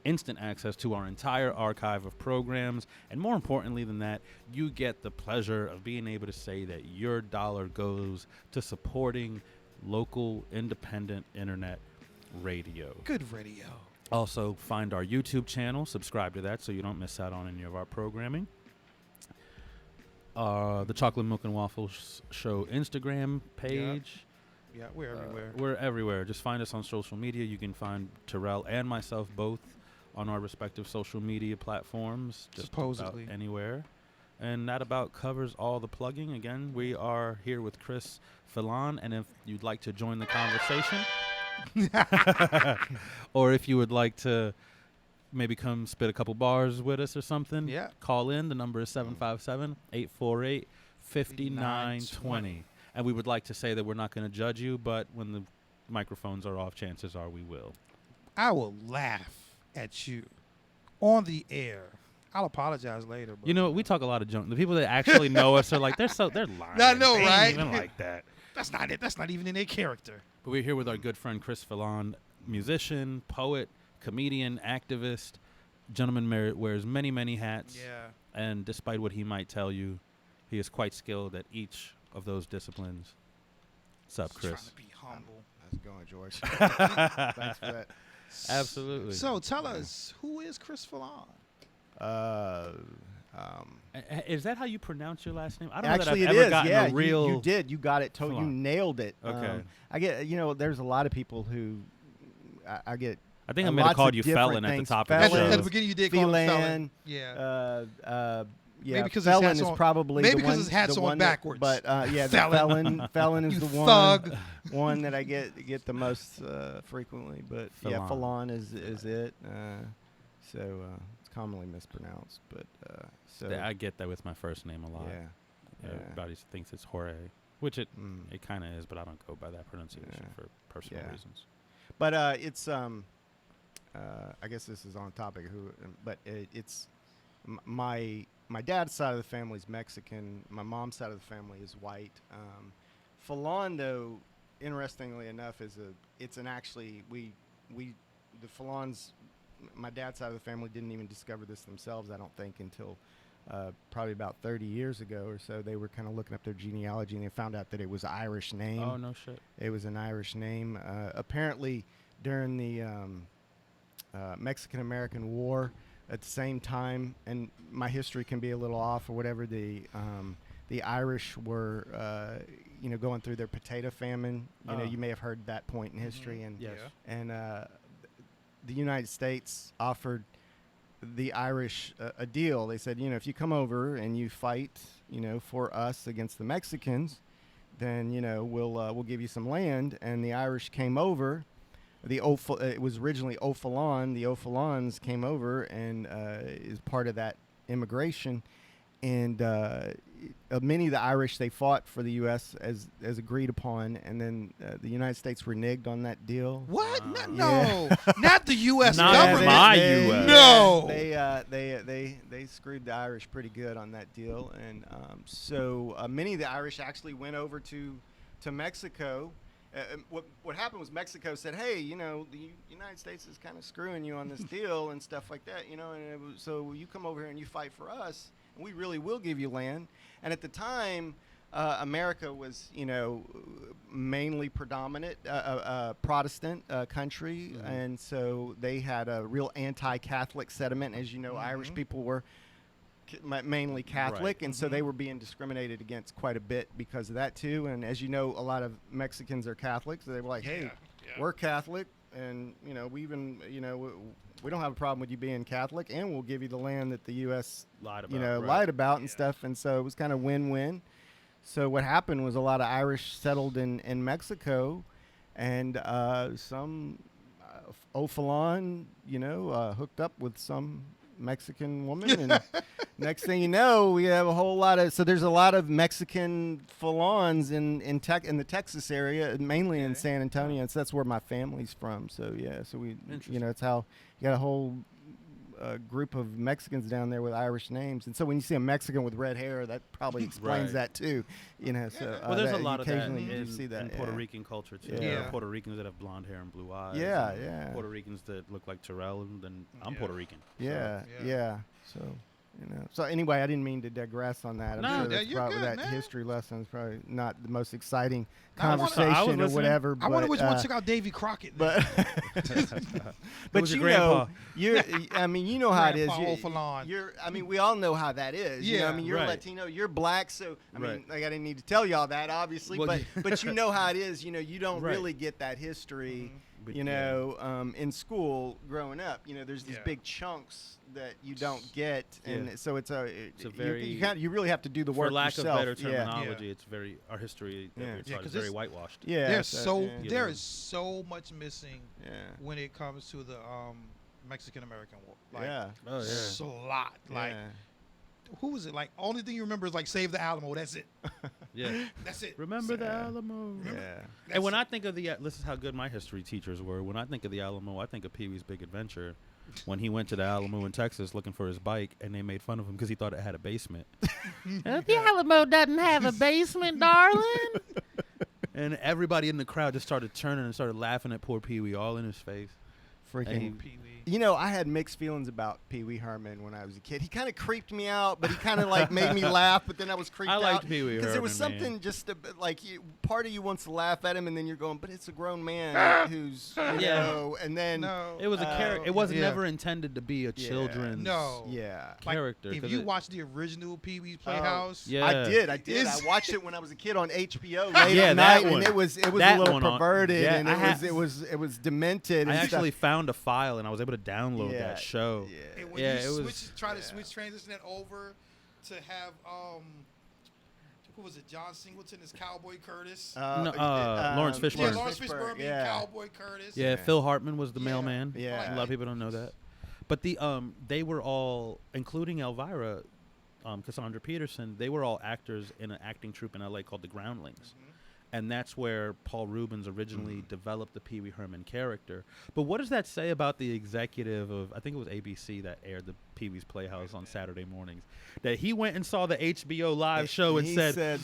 instant access to our entire archive of programs. And more importantly than that, you get the pleasure of being able to say that your dollar goes to supporting local independent internet radio. Good radio. Also, find our YouTube channel, subscribe to that so you don't miss out on any of our programming. The Chocolate Milk and Waffles Show Instagram page. Yeah, we're everywhere. We're everywhere. Just find us on social media. You can find Terrell and myself both on our respective social media platforms. Just supposedly. About anywhere. And that about covers all the plugging. Again, we are here with Chris Filon, and if you'd like to join the conversation, or if you would like to maybe come spit a couple bars with us or something, call in. The number is 757-848-5920. And we would like to say that we're not going to judge you, but when the microphones are off, chances are we will. I will laugh at you on the air. I'll apologize later. But you know, we talk a lot of junk. The people that actually know us are like, they're lying. I know, they right? ain't even like that. That's not it. That's not even in their character. But we're here with our good friend Chris Filon, musician, poet, comedian, activist. Gentleman wears many, many hats. Yeah. And despite what he might tell you, he is quite skilled at each of those disciplines. What's up, Chris? Trying to be humble. How's it going, George? Thanks for that. Absolutely. So tell us, who is Chris Filon? Is that how you pronounce your last name? I don't actually, know that I've ever gotten a real. You did. You got it. You nailed it. Okay. I get. There's a lot of people who I get. I think I might have called you Felon at the top of the show. At the beginning, you did call him Felon. Yeah. Maybe because Felon his is probably maybe the because one, his hat's the on one backwards. But the Felon is You the thug. one that I get the most frequently. But Felon. Felon is it. So it's commonly mispronounced. But so I get that with my first name a lot. Yeah. Everybody thinks it's Jorge, which it kind of is, but I don't go by that pronunciation for personal reasons. But it's I guess this is on topic. But it's my dad's side of the family is Mexican. My mom's side of the family is white. Filon, though, interestingly enough, it's an actually the Filons. My dad's side of the family didn't even discover this themselves, I don't think, until probably about 30 years ago or so. They were kind of looking up their genealogy, and they found out that it was an Irish name. Oh, no shit. It was an Irish name. Apparently, during the Mexican-American War, at the same time, and my history can be a little off or whatever, the Irish were going through their potato famine. You may have heard that point in history. And yes. And the United States offered the Irish a deal. They said, if you come over and you fight, for us against the Mexicans, then we'll give you some land. And the Irish came over. It was originally O'Fallon. The O'Fallons came over and is part of that immigration. And many of the Irish, they fought for the U.S. as agreed upon, and then the United States reneged on that deal. What? No, not the U.S. Not government. my U.S. No, they screwed the Irish pretty good on that deal, and so many of the Irish actually went over to Mexico. What happened was Mexico said, hey, the United States is kind of screwing you on this deal and stuff like that, and so you come over here and you fight for us, and we really will give you land. And at the time, America was, mainly predominant Protestant country, and so they had a real anti-Catholic sentiment. As you know, Irish people were mainly Catholic, and so they were being discriminated against quite a bit because of that too. And as you know, a lot of Mexicans are Catholics, so they were like, hey, we're Catholic, and we even we don't have a problem with you being Catholic, and we'll give you the land that the U.S. lied about and stuff. And so it was kind of win-win. So what happened was a lot of Irish settled in Mexico, and some O'Fallon, hooked up with some Mexican woman, and next thing you know, we have a whole lot of. So there's a lot of Mexican Fallons in the Texas area, mainly in San Antonio, and so that's where my family's from. So yeah, so we, it's how you got a whole group of Mexicans down there with Irish names, and so when you see a Mexican with red hair, that probably explains that too. So well, there's a lot of that you see that in Puerto Rican culture too. Yeah. There are Puerto Ricans that have blonde hair and blue eyes. Yeah, and yeah. Puerto Ricans that look like Terrell, and then I'm Puerto Rican. Yeah, yeah. So. So anyway, I didn't mean to digress on that. I'm sure that's probably that history lesson is probably not the most exciting conversation or whatever. I wonder which one took out Davy Crockett. But but you know how it is. We all know how that is. Yeah. You're Latino, you're black, so I didn't need to tell y'all that, obviously. Well, but you know how it is. You don't really get that history. In school growing up, there's these big chunks that you don't get, and so it's a very you really have to do the work yourself. For lack of better terminology, it's very our history is very whitewashed. There is so much missing when it comes to the Mexican American war. It's a lot. Who was it? Only thing you remember is Save the Alamo. That's it. That's it. Remember the Alamo. And when I think of this is how good my history teachers were. When I think of the Alamo, I think of Pee-wee's Big Adventure. When he went to the Alamo in Texas looking for his bike, and they made fun of him because he thought it had a basement. The Alamo doesn't have a basement, darling. And everybody in the crowd just started turning and started laughing at poor Pee-wee, all in his face. Freaking Pee-wee. I had mixed feelings about Pee Wee Herman when I was a kid. He kind of creeped me out, but he kind of made me laugh. But then I was creeped out. I liked Pee Wee Herman because there was something just part of you wants to laugh at him, and then you're going, but it's a grown man who's and then it was a character. It wasn't never intended to be a children's character. If you watch the original Pee Wee's Playhouse, I did. I watched it when I was a kid on HBO late at night, and it was a little perverted, and it was demented. I actually found a file, and I was able to download that show. And when you try to transition that over to have who was it? John Singleton as Cowboy Curtis. Lawrence Fishburne. Yeah, Lawrence Fishburne being Cowboy Curtis. Yeah, Phil Hartman was the mailman. Yeah, a lot of people don't know that. But they were all, including Elvira, Cassandra Peterson. They were all actors in an acting troupe in LA called the Groundlings. And that's where Paul Reubens originally developed the Pee Wee Herman character. But what does that say about the executive of, I think it was ABC that aired the Pee Wee's Playhouse on Saturday mornings, that he went and saw the HBO live show and said that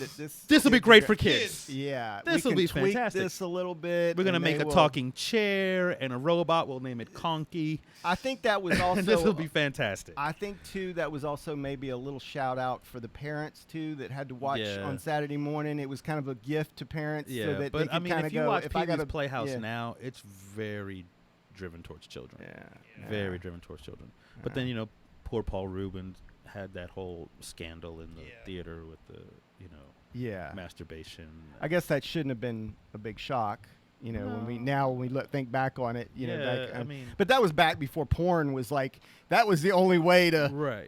this will be great for kids. Yeah. This will be fantastic. This a little bit. We're going to make a talking chair and a robot. We'll name it Conky. I think that was also. This will be fantastic. I think, too, that was also maybe a little shout out for the parents, too, that had to watch on Saturday morning. It was kind of a gift to parents. Yeah, so that but they could if you watch Pee Wee's Playhouse now, it's very driven towards children. Very driven towards children. But then, poor Paul Reubens had that whole scandal in the theater with the, masturbation. I guess that shouldn't have been a big shock. When we think back on it, but that was back before porn was that was the only way to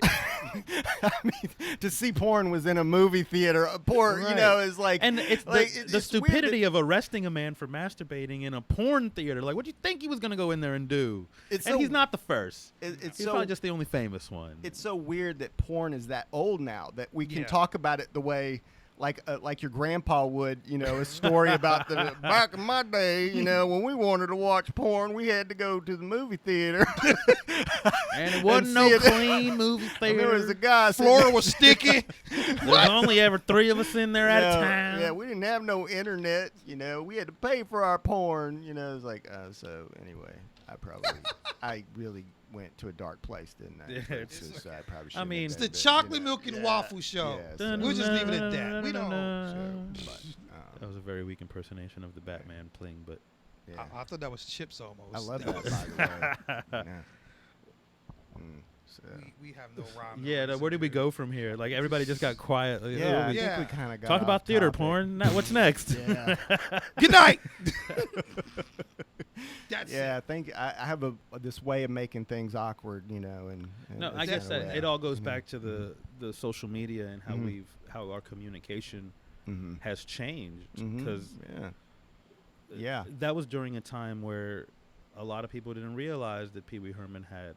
to see porn was in a movie theater. Is and it's the stupidity of arresting a man for masturbating in a porn theater. What do you think he was going to go in there and do? He's not the first. He's probably just the only famous one. It's so weird that porn is that old now that we can talk about it the way. Like your grandpa would, a story about the back in my day, when we wanted to watch porn, we had to go to the movie theater. And it wasn't no clean movie theater. There was a guy. Floor was sticky. There's only ever 3 of us in there at a time. Yeah, we didn't have no internet, we had to pay for our porn, It was so anyway, I really went to a dark place, didn't I? I probably shouldn't have it's the chocolate milk and waffle show. We'll just leave it at that. We don't. That was a very weak impersonation of the Batman playing, but I thought that was Chips almost. I love that, by the way. We have no rhyme. Yeah, where did we go from here? Everybody just got quiet. I think we kind of got talk about theater topic. porn. Now, what's next? Good night. I think I have this way of making things awkward, and no, I guess that it all goes back to the social media and how how our communication has changed because that was during a time where a lot of people didn't realize that Pee Wee Herman had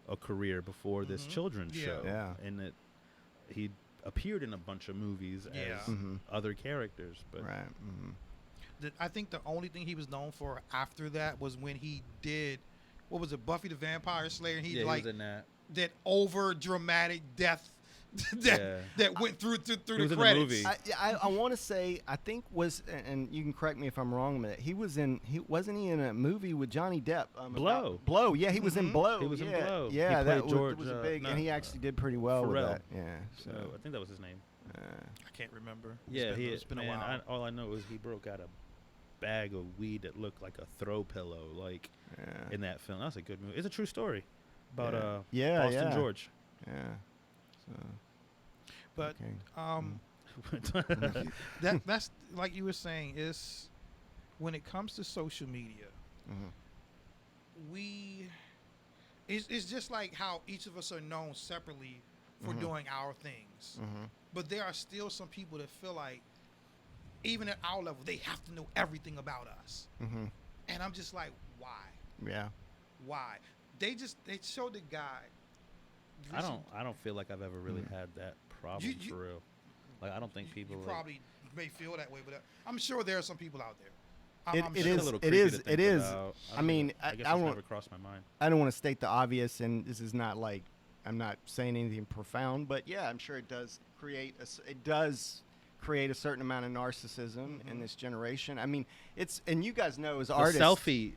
a career before this children's show. Yeah. And that he appeared in a bunch of movies as other characters. But Right. I think the only thing he was known for after that was when he did, what was it, Buffy the Vampire Slayer? And he was in that. That over dramatic death that went through the was in the credits. movie. I want to say, I think and you can correct me if I'm wrong with it. Wasn't he in a movie with Johnny Depp? Blow. Blow. Yeah, he was in Blow. He was in Blow. Yeah, He that played George, was a big, and he actually did pretty well Pharrell. with that. Yeah. So I think that was his name. I can't remember. It's been a man, while. all I know is he broke out a bag of weed that looked like a throw pillow, in that film. That's a good movie. It's a true story about Boston George. Yeah. So. But that's like you were saying, is when it comes to social media, it's just like how each of us are known separately for doing our things. But there are still some people that feel like, even at our level, they have to know everything about us. And I'm just like, why? Yeah. Why? They showed the guy. I don't feel like I've ever really had that problem for real. Like, I don't think people probably may feel that way, but I'm sure there are some people out there. It is. I mean, I guess I it's don't never crossed my mind. I don't want to state the obvious, and this is not like I'm not saying anything profound, but yeah, I'm sure it does create a certain amount of narcissism in this generation. I mean, and you guys know as artists, selfie,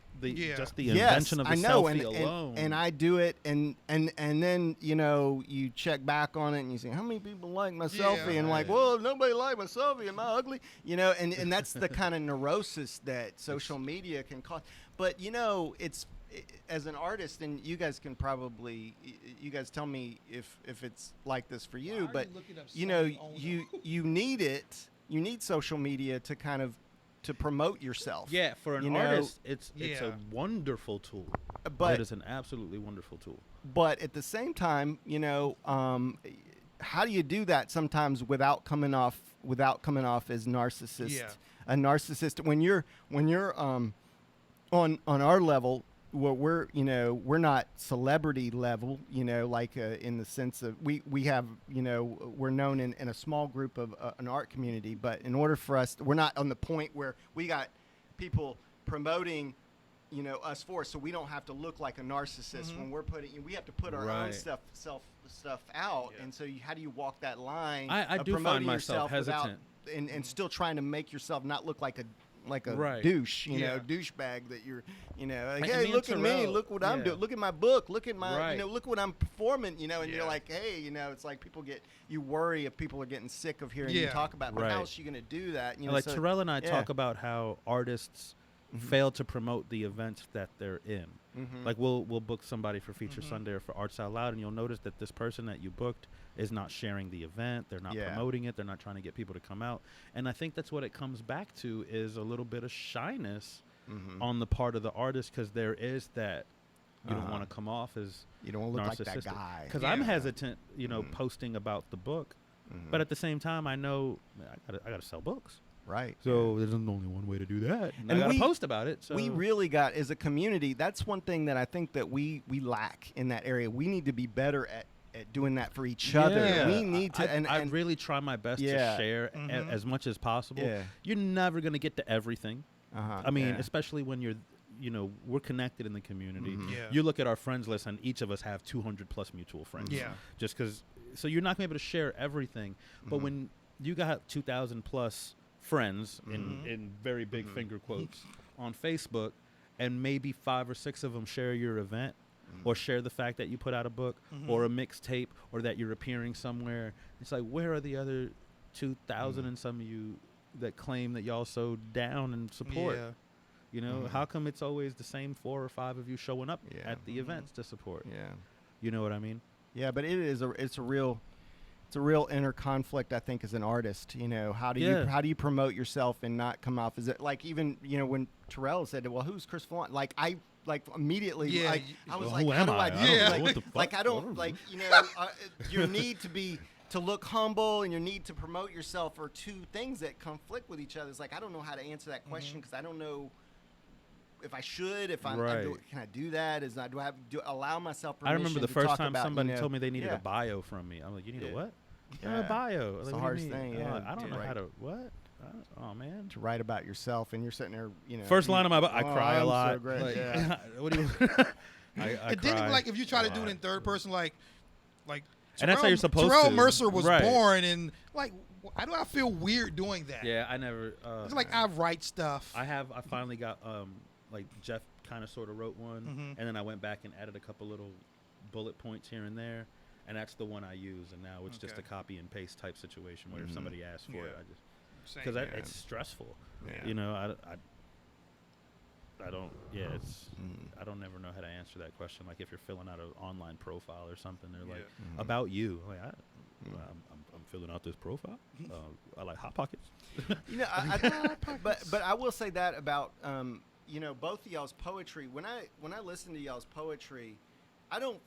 just the invention of the selfie alone. And I do it, and then you check back on it and you say, how many people like my selfie? And like, well, nobody liked my selfie. Am I ugly? And that's the kind of neurosis that social media can cause. But it's as an artist, and you guys can probably, you guys tell me if it's like this for you, but you need it. You need social media to kind of to promote yourself. Yeah, for an artist, it's a wonderful tool. But it is an absolutely wonderful tool. But at the same time, how do you do that sometimes without coming off as narcissist? Yeah. A narcissist when you're on our level. Well, we're not celebrity level, like in the sense of we have, we're known in a small group of an art community. But in order for us, we're not on the point where we got people promoting, us for us, so we don't have to look like a narcissist when we're we have to put our own stuff out. Yeah. And so how do you walk that line? I do find myself hesitant and still trying to make yourself not look like a douche, douchebag that you're, like, hey, look at me, look what I'm doing, look at my book, look at my, look what I'm performing, and you're like, hey, it's like you worry if people are getting sick of hearing you talk about, but how is she going to do that? Like Terrell and I talk about how artists fail to promote the events that they're in. Like we'll book somebody for Feature Sunday or for Arts Out Loud, and you'll notice that this person that you booked is not sharing the event. They're not promoting it. They're not trying to get people to come out. And I think that's what it comes back to, is a little bit of shyness on the part of the artist, because there is that you don't want to come off as you don't want to look narcissistic. like that guy. Because I'm hesitant, posting about the book, but at the same time, I know I got to sell books. Right. So there's only one way to do that. And I got to post about it. So we really got, as a community, that's one thing that I think that we lack in that area. We need to be better at doing that for each other. We need to. I really try my best to share as much as possible. Yeah. You're never going to get to everything. I mean, especially when you're, we're connected in the community. You look at our friends list, and each of us have 200 plus mutual friends. Yeah. Just because, so you're not going to be able to share everything. But when you got 2,000 plus friends in very big finger quotes on Facebook, and maybe 5 or 6 of them share your event or share the fact that you put out a book or a mixtape or that you're appearing somewhere, it's like, where are the other 2,000 and some of you that claim that y'all so down and support? How come it's always the same 4 or 5 of you showing up at the events to support? You know what I mean? Yeah, but it's a real inner conflict, I think, as an artist. How do you promote yourself and not come off as it, like, even when Terrell said, well, who's Chris Font? Like I immediately I was like, how do I do it? Like I don't like your need to to look humble and your need to promote yourself are two things that conflict with each other. It's like, I don't know how to answer that question because I don't know if I should, if I'm, can I do that? Do I have to allow myself permission? I remember the to first talk time about, somebody told me they needed a bio from me. I'm like, you need a what? A bio. It's like, the hardest thing. I don't know how to what. Oh man, to write about yourself, and you're sitting there, you know. First line of my book, I cry a lot. So great. Like, yeah. What do you? And then, like, if you try to do it in third person, like, and that's how you're supposed Terrell to. Mercer was born, and like, why do I feel weird doing that? Yeah, I never. It's like I write stuff. I finally got like Jeff kind of sort of wrote one, and then I went back and added a couple little bullet points here and there, and that's the one I use. And now it's just a copy and paste type situation where if somebody asks for it, I just because it's stressful. Yeah. You know, I don't. Yeah, it's. I don't never know how to answer that question. Like if you're filling out an online profile or something, they're like about you. Like I'm filling out this profile. I like hot pockets. You know, but I will say that about you know, both of y'all's poetry. When I listen to y'all's poetry, I don't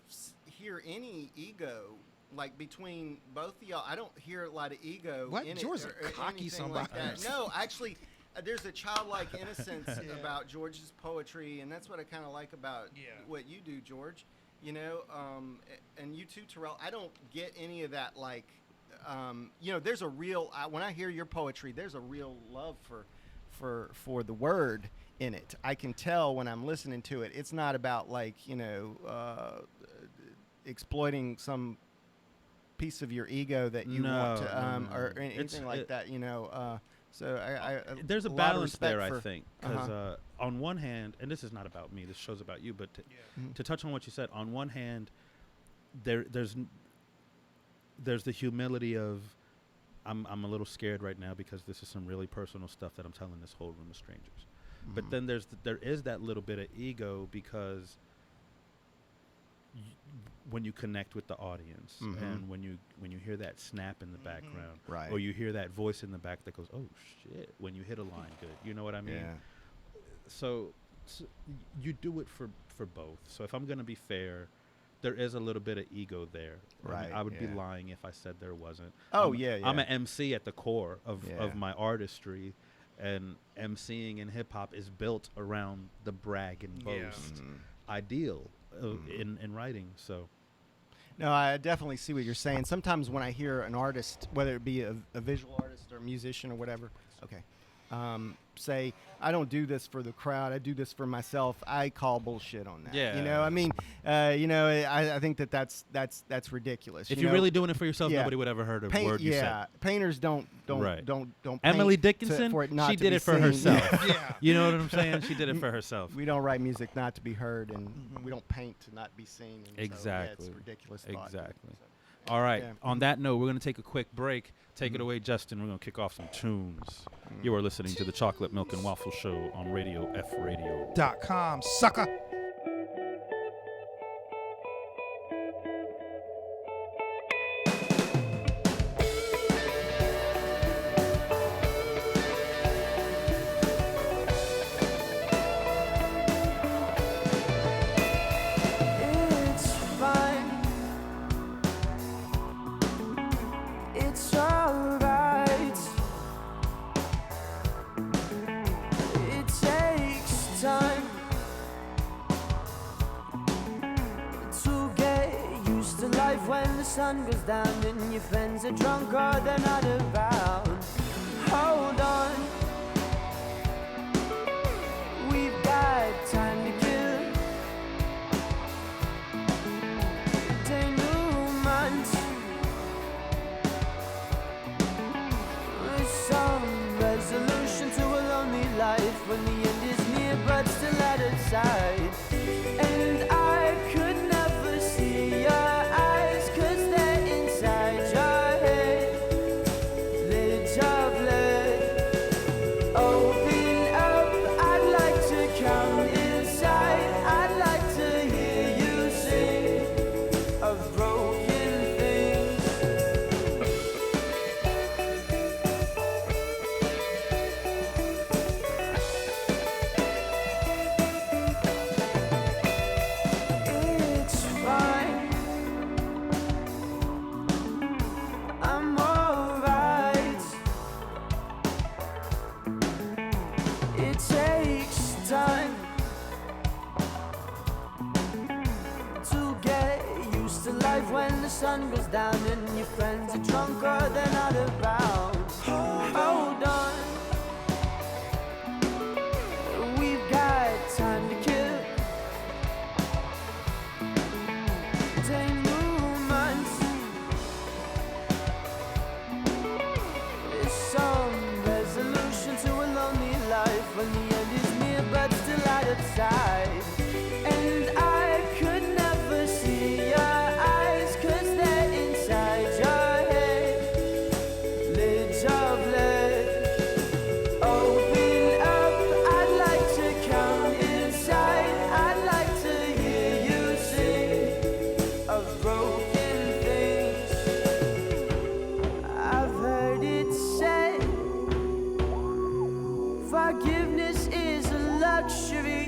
hear any ego. Like between both of y'all, I don't hear a lot of ego. What? In George's it a or cocky anything somebody. like that. No, actually, there's a childlike innocence about George's poetry, and that's what I kind of like about what you do, George. You know, and you too, Terrell. I don't get any of that. Like, you know, there's a real. When I hear your poetry, there's a real love for the word in it. I can tell when I'm listening to it. It's not about like, you know, exploiting some piece of your ego that you want to or anything like that, you know. So I there's a balance there, I think, because on one hand, and this is not about me, this show's about you, but to touch on what you said, on one hand, there's the humility of I'm a little scared right now because this is some really personal stuff that I'm telling this whole room of strangers. But then there is that little bit of ego because when you connect with the audience and when you hear that snap in the background, right, or you hear that voice in the back that goes, oh shit, when you hit a line good, you know what I mean? Yeah. So you do it for both. So if I'm going to be fair, there is a little bit of ego there. Right. I mean, I would be lying if I said there wasn't. Oh, I'm an MC at the core of my artistry, and MCing in hip hop is built around the brag and boast ideal in writing. So. No, I definitely see what you're saying. Sometimes when I hear an artist, whether it be a visual artist or a musician or whatever, say, I don't do this for the crowd, I do this for myself, I call bullshit on that. Yeah. You know, I mean, you know, I think that's ridiculous. If you're really doing it for yourself, nobody would ever heard a word you said. Yeah, painters don't Emily paint Dickinson, for it not she to did be it for seen. herself. You know what I'm saying? She did it for herself. We don't write music not to be heard, and we don't paint to not be seen. And exactly. So, it's ridiculous thought. Exactly. All right. On that note, we're going to take a quick break. Take it away, Justin. We're going to kick off some tunes. You are listening to the Chocolate Milk and Waffle Show on Radio F Radio.com, sucker. When the sun goes down and your friends are drunk or they're not around, hold on, we've got time to kill. Denouement with some resolution to a lonely life when the end is near but still out of sight. And I could never see your eyes 'cause they're inside your head. Little chocolate, life when the sun goes down and your friends are drunker than out of bounds. Hold on, we've got time to kill. Denouement is some resolution to a lonely life when the end is near but still out of sight. And I could never see your eyes 'cause they're inside your head. Lids of lead, open up, I'd like to come inside. I'd like to hear you sing of broken things. I've heard it said forgiveness is a luxury.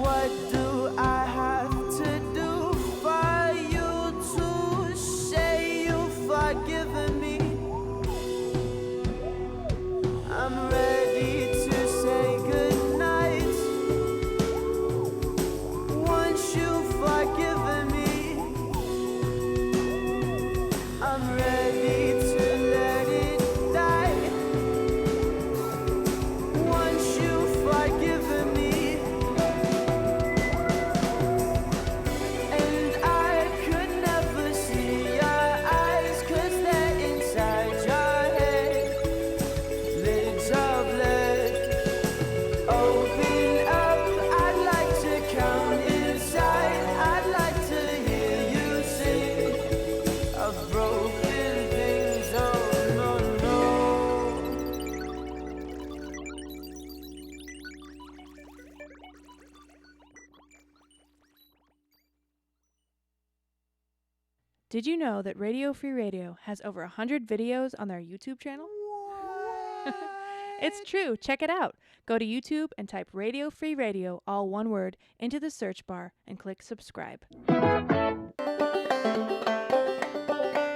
What do I have to do for you to say you've forgiven me? I'm ready to say goodnight once you've forgiven me. I'm ready to let it die once you've forgiven me. And I could never see your eyes 'cause they're inside your head. Lids of lead, open up, I'd like to come inside. I'd like to hear you sing of broken things. Oh no, no. Did you know that Radio Free Radio has over 100 videos on their YouTube channel? It's true. Check it out. Go to YouTube and type Radio Free Radio, all one word, into the search bar and click subscribe.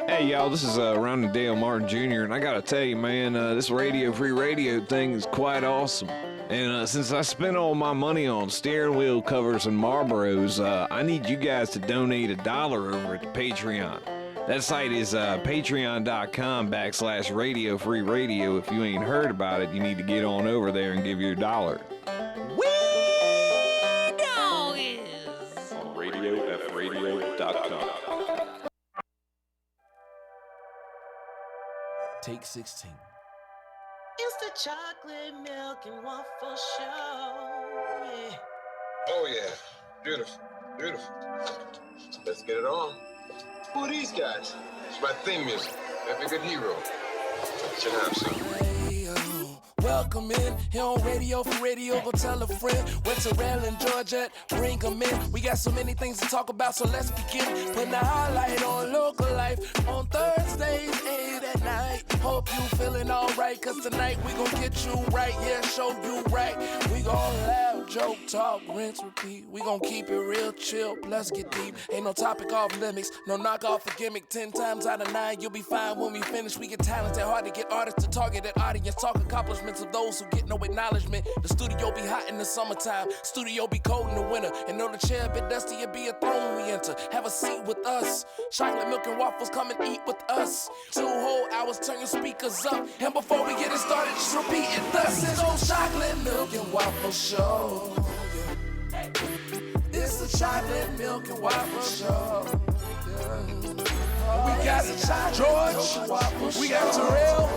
Hey y'all, this is Dale Martin Jr. and I gotta tell you, man, this Radio Free Radio thing is quite awesome. And since I spent all my money on steering wheel covers and Marlboros, I need you guys to donate $1 over at the Patreon. That site is patreon.com/Radio Free Radio. If you ain't heard about it, you need to get on over there and give your $1. On RadioFRadio.com. Take 16. It's the chocolate milk and waffle show. Yeah. Oh, yeah. Beautiful. Beautiful. Let's get it on. Who are these guys? It's my theme music. Every good hero should have some. Welcome in, here on Radio for Radio, go tell a friend. Went to Raleigh, Georgia, bring them in. We got so many things to talk about, so let's begin. Putting the highlight on local life on Thursdays, 8 at night. Hope you feeling alright, cause tonight we gon' get you right, yeah, show you right. We gon' laugh, joke, talk, rinse, repeat. We gon' keep it real chill, plus get deep. Ain't no topic off limits, no knock off a gimmick. 10 times out of 9, you'll be fine when we finish. We get talented, hard to get artists to target that audience. Talk accomplishments of those who get no acknowledgement. The studio be hot in the summertime, studio be cold in the winter. And know the chair a bit dusty, it be a throne we enter. Have a seat with us, chocolate milk and waffles, come and eat with us. 2 whole hours, turn your speakers up. And before we get it started, just repeat it. Thus is old chocolate milk and waffle show. Yeah. It's the chocolate milk and waffle show. Yeah. We got George, we got Terrell,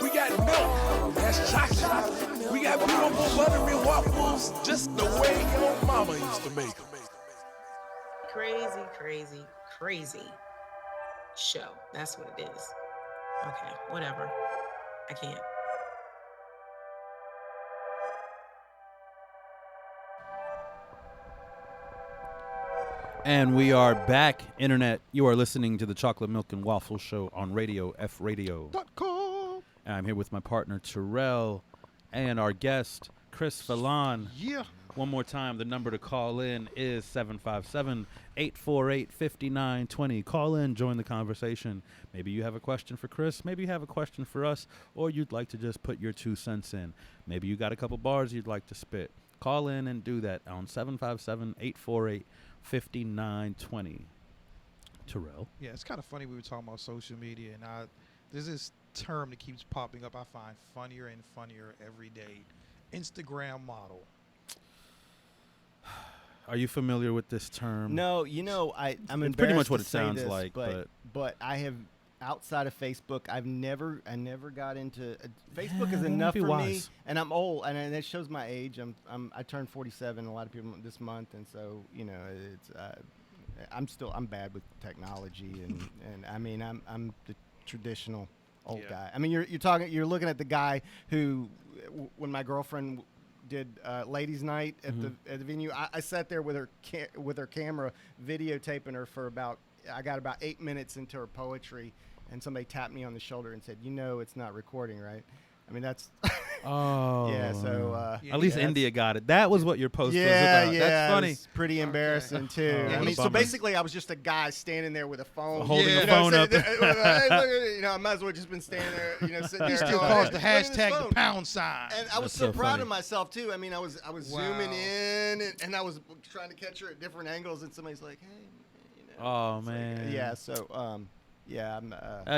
we got milk, that's chocolate. We got beautiful buttery waffles, just the way your mama used to make them. Crazy, crazy, crazy show. That's what it is. Okay, whatever. I can't. And we are back, Internet. You are listening to the Chocolate Milk and Waffle Show on RadioFRadio.com. And I'm here with my partner, Terrell, and our guest, Chris Fallon. Yeah. One more time, the number to call in is 757-848-5920. Call in, join the conversation. Maybe you have a question for Chris. Maybe you have a question for us, or you'd like to just put your 2 cents in. Maybe you got a couple bars you'd like to spit. Call in and do that on 757-848-5920. 5920. Terrell. Yeah, it's kind of funny we were talking about social media, and there's this term that keeps popping up. I find funnier and funnier every day. Instagram model. Are you familiar with this term? No, I'm embarrassed pretty much what to it say sounds this, like, but I have outside of Facebook, I never got into Facebook is enough for me, and I'm old, and it shows my age. I turned 47. A lot of people this month, and so it's I'm bad with technology, and I mean I'm the traditional old guy. I mean you're looking at the guy who when my girlfriend did ladies' night at the venue, I sat there with her camera videotaping her for I got about 8 minutes into her poetry, and somebody tapped me on the shoulder and said, it's not recording, right? I mean, that's yeah. So at least India got it. That was what your post was about. Yeah, that's funny. It's pretty embarrassing too. I mean, so basically, I was just a guy standing there with a phone, holding a phone up. I might as well just been standing there, sitting there. He still calls the hashtag the pound sign. And I was so proud of myself too. I mean, I was zooming in, and I was trying to catch her at different angles, and somebody's like, "Hey." Oh man. Yeah. So yeah, I'm.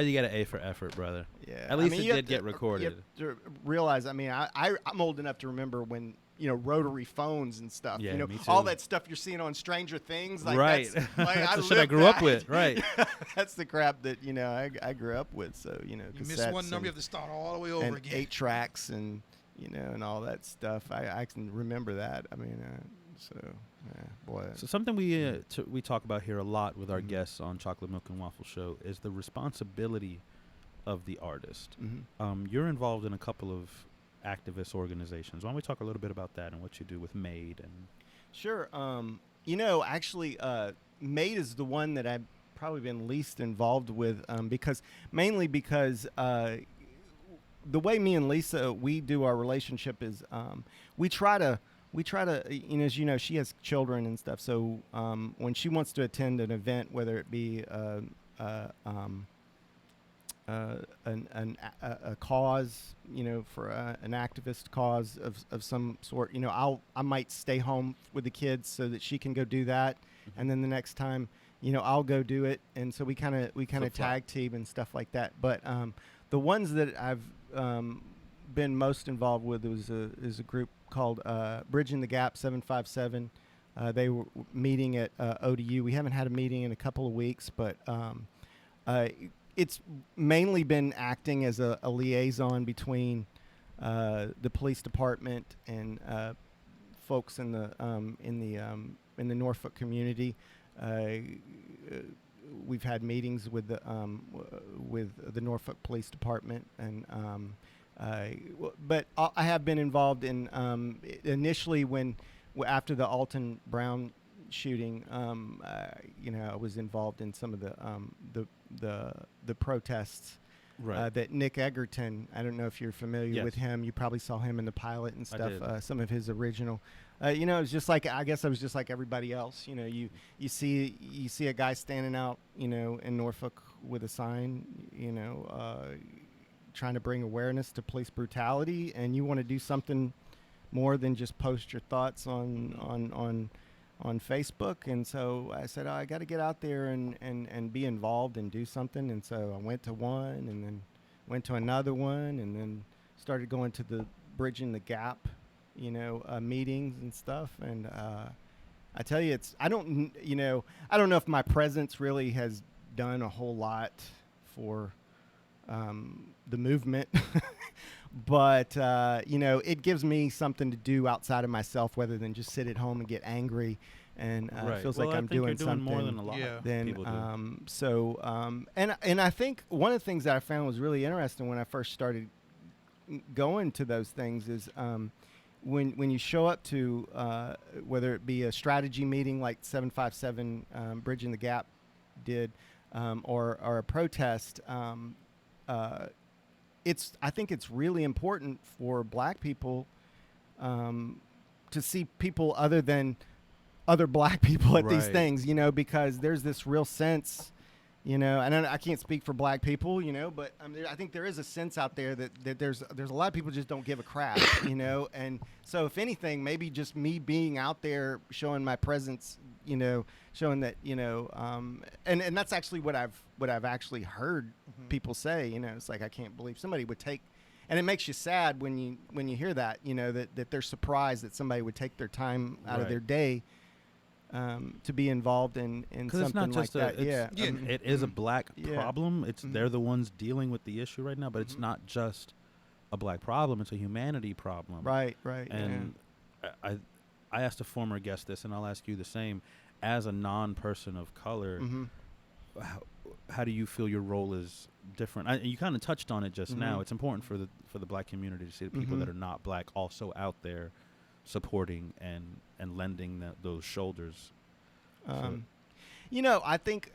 You got an A for effort, brother. Yeah. At least it did get recorded. You have to realize, I mean, I'm old enough to remember when rotary phones and stuff. Yeah, me too. All that stuff you're seeing on Stranger Things. Like, right. That's the shit I grew up with. Right. That's the crap that I grew up with. So you miss one number, you have to start all the way over again. 8 tracks and and all that stuff. I can remember that. I mean, boy. So something we talk about here a lot with our guests on Chocolate Milk and Waffle Show is the responsibility of the artist. You're involved in a couple of activist organizations. Why don't we talk a little bit about that and what you do with MAID? And Sure. Actually, MAID is the one that I've probably been least involved with because the way me and Lisa, we do our relationship is we try to, as you know, she has children and stuff. So when she wants to attend an event, whether it be a cause, for an activist cause of some sort, I might stay home with the kids so that she can go do that, and then the next time, I'll go do it, and so we kind of tag team and stuff like that. But the ones that I've been most involved with is a group called Bridging the Gap 757. They were meeting at ODU. We haven't had a meeting in a couple of weeks, but it's mainly been acting as a liaison between the police department and folks in the Norfolk community. We've had meetings with the Norfolk Police Department, and but I have been involved in initially after the Alton Brown shooting. I was involved in some of the protests. Right. That Nick Egerton, I don't know if you're familiar with him. You probably saw him in the pilot and stuff. I did. Some of his original. It's just like, I guess I was just like everybody else. You see a guy standing out, in Norfolk with a sign, trying to bring awareness to police brutality, and you want to do something more than just post your thoughts on Facebook. And so I said, I got to get out there and be involved and do something. And so I went to one, and then went to another one, and then started going to the Bridging the Gap, meetings and stuff. And I tell you, I don't know if my presence really has done a whole lot for the movement, but it gives me something to do outside of myself, rather than just sit at home and get angry. And right. Feels well, like I'm doing something more than a lot of people do. And I think one of the things that I found was really interesting when I first started going to those things is when you show up to whether it be a strategy meeting like 757 Bridging the Gap did, or a protest. I think it's really important for Black people to see people other than other Black people at these things, because there's this real sense, and I can't speak for Black people, but I think there is a sense out there that there's a lot of people just don't give a crap, and so if anything, maybe just me being out there showing my presence, showing that, and that's actually what I've actually heard people say. It's like, I can't believe somebody would take. And it makes you sad when you hear that, that they're surprised that somebody would take their time out of their day to be involved in something like that. It is a black problem. It's they're the ones dealing with the issue right now, but it's not just a black problem. It's a humanity problem. Right. And I asked a former guest this, and I'll ask you the same. As a non-person of color, how do you feel your role is different? You kind of touched on it just now. It's important for the black community to see the people that are not black also out there supporting and lending those shoulders. I think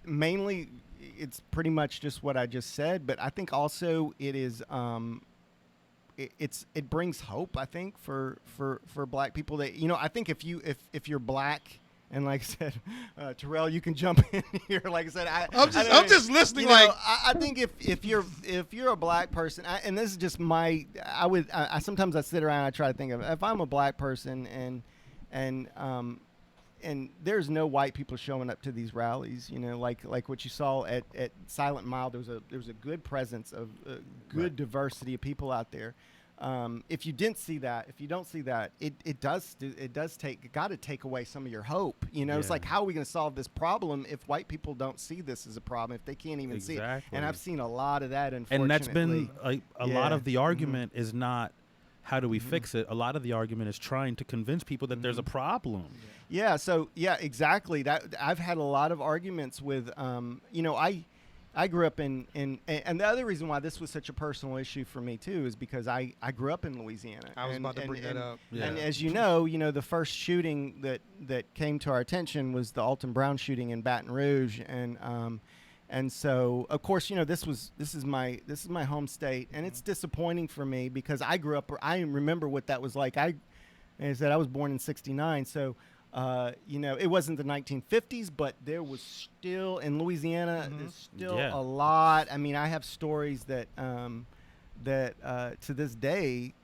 mainly it's pretty much just what I just said, but I think also it is it brings hope, I think, for black people that, I think if you're black. And like I said, Terrell, you can jump in here. Like I said, I'm just listening. I think if you're a black person, and this is just I sometimes I sit around and I try to think of, if I'm a black person and there's no white people showing up to these rallies, like what you saw at Silent Mile, there was a good presence of good diversity of people out there. If you don't see that, it does got to take away some of your hope. It's like, how are we going to solve this problem if white people don't see this as a problem, if they can't even see it? And I've seen a lot of that, unfortunately. And that's been a lot of the argument is not how do we fix it. A lot of the argument is trying to convince people that there's a problem. Yeah. So exactly. That I've had a lot of arguments with. I grew up in and the other reason why this was such a personal issue for me too is because I grew up in Louisiana. I was about to bring that up. Yeah. And as you know, the first shooting that came to our attention was the Alton Brown shooting in Baton Rouge, and so of course this is my home state, and it's disappointing for me because I grew up. I remember what that was like. I said I was born in '69, so. It wasn't the 1950s, but there was still in Louisiana. There's still a lot. I mean, I have stories that to this day,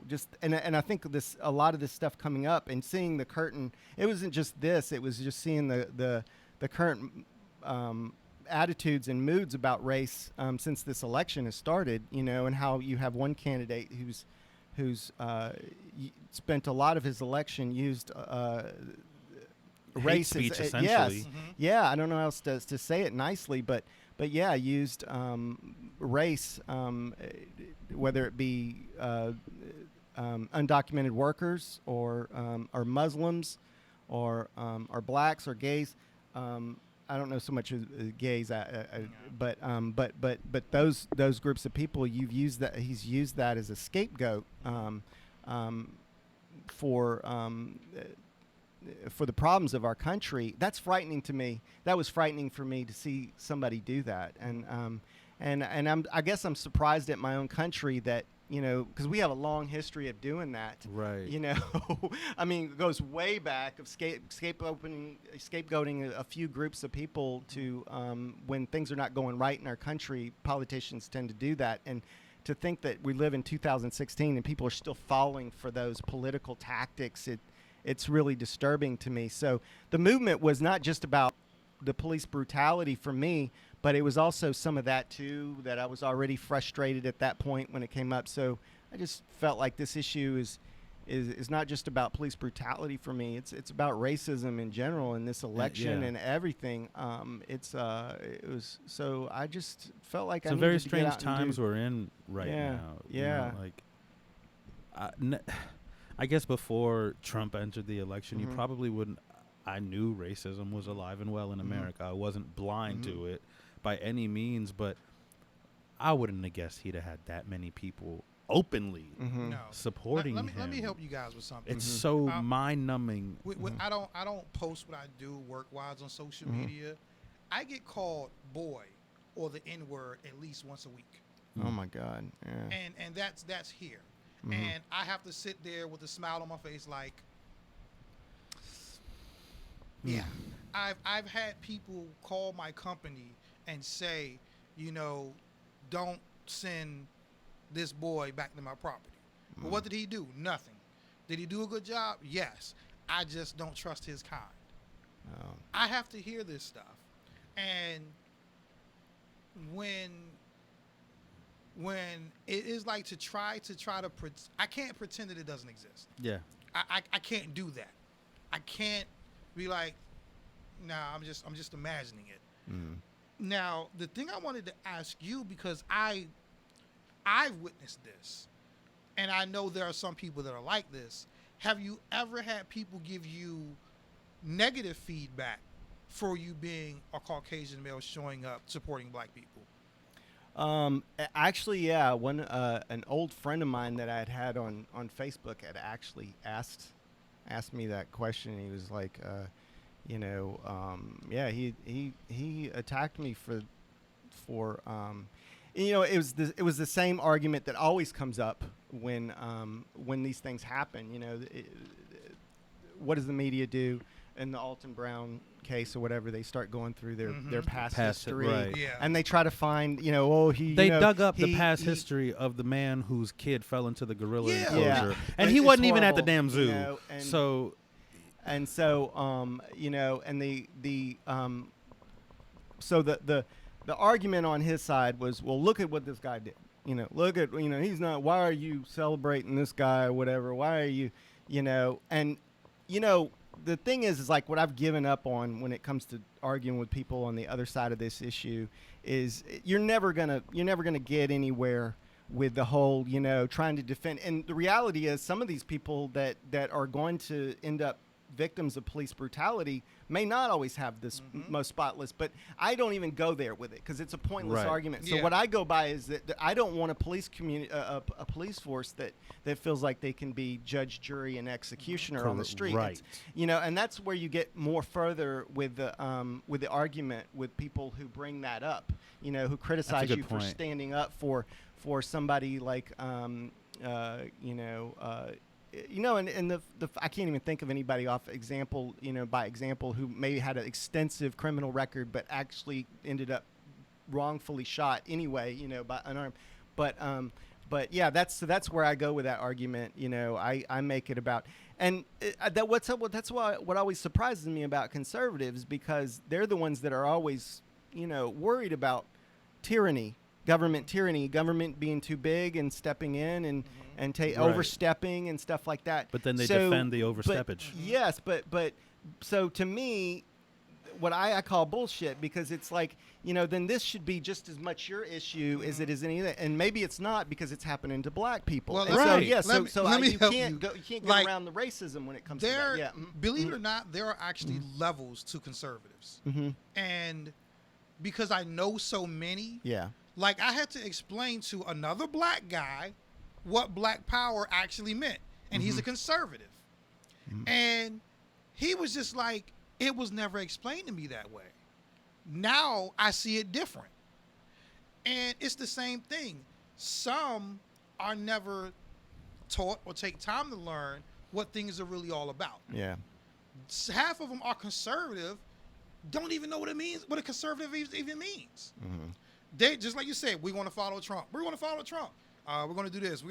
just and I think a lot of this stuff coming up and seeing the curtain. It wasn't just this; it was just seeing the current attitudes and moods about race since this election has started. And how you have one candidate who's spent a lot of his election used race speech, as, essentially. I don't know how else to say it nicely, but used race, whether it be undocumented workers or Muslims or blacks or gays. I don't know so much as gays, but those groups of people, he's used that as a scapegoat for the problems of our country. That's frightening to me. That was frightening for me to see somebody do that, and I guess I'm surprised at my own country that. Because we have a long history of doing that. Right. I mean, it goes way back of scapegoating a few groups of people to when things are not going right in our country. Politicians tend to do that, and to think that we live in 2016 and people are still falling for those political tactics, it's really disturbing to me. So the movement was not just about the police brutality for me, but it was also some of that too, that I was already frustrated at that point when it came up. So I just felt like this issue is not just about police brutality for me. It's about racism in general in this election and everything. It was so I just felt like some very strange times we're in right now. Yeah. I guess before Trump entered the election, you probably wouldn't. I knew racism was alive and well in America. I wasn't blind to it by any means, but I wouldn't have guessed he'd have had that many people openly supporting him. Let me help you guys with something. It's so mind-numbing. I don't post what I do work-wise on social media. I get called boy or the N-word at least once a week. Oh my God! Yeah. And that's here, and I have to sit there with a smile on my face like. Yeah, I've had people call my company and say, don't send this boy back to my property. But what did he do? Nothing. Did he do a good job? Yes. I just don't trust his kind. Oh. I have to hear this stuff. And when it is like to try to I can't pretend that it doesn't exist. Yeah. I can't do that. I can't be like, nah, I'm just imagining it. Mm. Now, the thing I wanted to ask you, because I've witnessed this, and I know there are some people that are like this. Have you ever had people give you negative feedback for you being a Caucasian male showing up supporting black people? Actually, yeah. An old friend of mine that I had on Facebook had actually asked me that question. He was like, yeah, he attacked me for it was the same argument that always comes up when these things happen. What does the media do in the Alton Brown case or whatever? They start going through their past history, right. Yeah. and they try to find, They dug up the past history of the man whose kid fell into the gorilla enclosure, Yeah. and But he it's wasn't even at the horrible, damn zoo. So the argument on his side was, well, look at what this guy did. Look at, he's not, why are you celebrating this guy or whatever? Why are you, and, the thing is like what I've given up on when it comes to arguing with people on the other side of this issue is you're never gonna get anywhere with the whole, trying to defend. And the reality is some of these people that are going to end up victims of police brutality may not always have this most spotless, but I don't even go there with it because it's a pointless argument. So what I go by is that I don't want a police community, a police force that feels like they can be judge, jury, and executioner on the street. Right. And that's where you get more further with the argument with people who bring that up, who criticize you for standing up for somebody like, and I can't even think of anybody off example, by example, who maybe had an extensive criminal record but actually ended up wrongfully shot anyway, by unarmed. But yeah, that's where I go with that argument. I make it about, and that's what always surprises me about conservatives, because they're the ones that are always, worried about tyranny, government being too big and stepping in and overstepping and stuff like that. But then they defend the oversteppage. Yes, but so to me, what I call bullshit, because it's like, then this should be just as much your issue as it is any other, and maybe it's not because it's happening to black people. Well, you can't get like, around the racism when it comes to that. Yeah. Believe it or not, there are actually levels to conservatives, and because I know so many, like I had to explain to another black guy what black power actually meant, and he's a conservative, and he was just like, it was never explained to me that way. Now I see it different, and it's the same thing. Some are never taught or take time to learn what things are really all about. Yeah, half of them are conservative, don't even know what it means, what a conservative even means. They just like you said, we want to follow Trump. We're going to follow Trump. We're going to do this.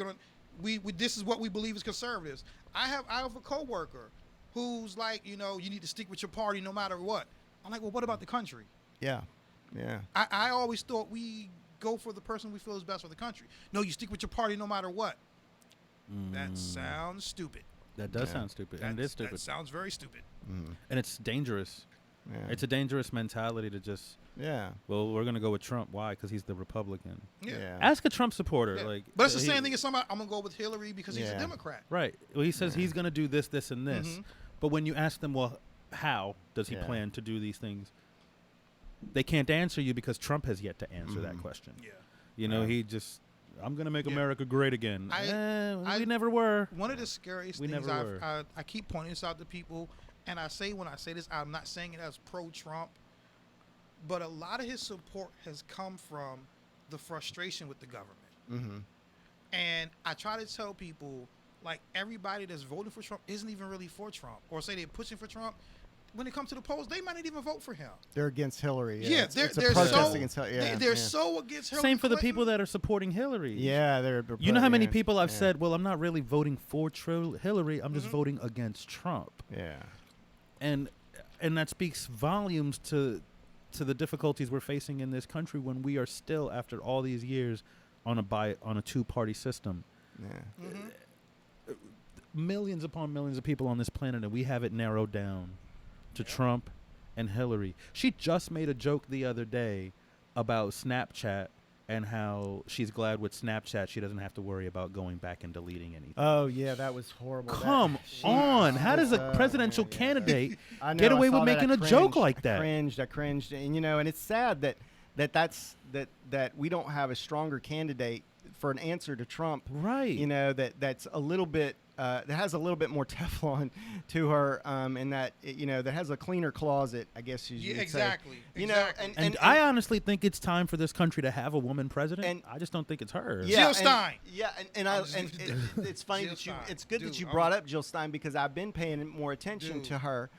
This is what we believe as conservatives. I have a coworker who's like, you need to stick with your party no matter what. I'm like, well, what about the country? Yeah. I always thought we go for the person we feel is best for the country. No, you stick with your party no matter what. That sounds stupid. That does sound stupid, and it is stupid. That sounds very stupid. And it's dangerous. Yeah. It's a dangerous mentality to just. Yeah. Well, we're gonna go with Trump. Why? Because he's the Republican. Yeah. Ask a Trump supporter. Like, but it's the same thing as somebody. I'm gonna go with Hillary because he's a Democrat. Right. Well, he says he's gonna do this, this, and this. But when you ask them, well, how does he plan to do these things? They can't answer you because Trump has yet to answer that question. Yeah. He just. I'm gonna make America great again. We never were. One of the scariest things I keep pointing this out to people, and when I say this, I'm not saying it as pro-Trump. But a lot of his support has come from the frustration with the government. And I try to tell people, like, everybody that's voting for Trump isn't even really for Trump, or say they're pushing for Trump. when it comes to the polls, they might not even vote for him. They're against Hillary. Yeah, it's they're a protest so against Hillary. they're so against Hillary. Same for the Clinton. people that are supporting Hillary. Yeah, they're You know how many yeah, people I've yeah. said, well, I'm not really voting for Hillary. I'm just voting against Trump. Yeah. And that speaks volumes to the difficulties we're facing in this country when we are still, after all these years, on a two-party system. Yeah. Millions upon millions of people on this planet, and we have it narrowed down to Trump and Hillary. She just made a joke the other day about Snapchat and how she's glad with Snapchat she doesn't have to worry about going back and deleting anything. Oh yeah, that was horrible. Come on. How does a presidential candidate I know, get I away saw with that. making I a joke cringed. like that? I cringed, and and it's sad that we don't have a stronger candidate for an answer to Trump. Right. That's a little bit that has a little bit more Teflon to her, and that that has a cleaner closet, I guess you would exactly. say. Exactly. And I honestly think it's time for this country to have a woman president. And I just don't think it's her. Yeah, Jill Stein. It's funny Jill that Stein. it's good Dude, that you brought up Jill Stein because I've been paying more attention to her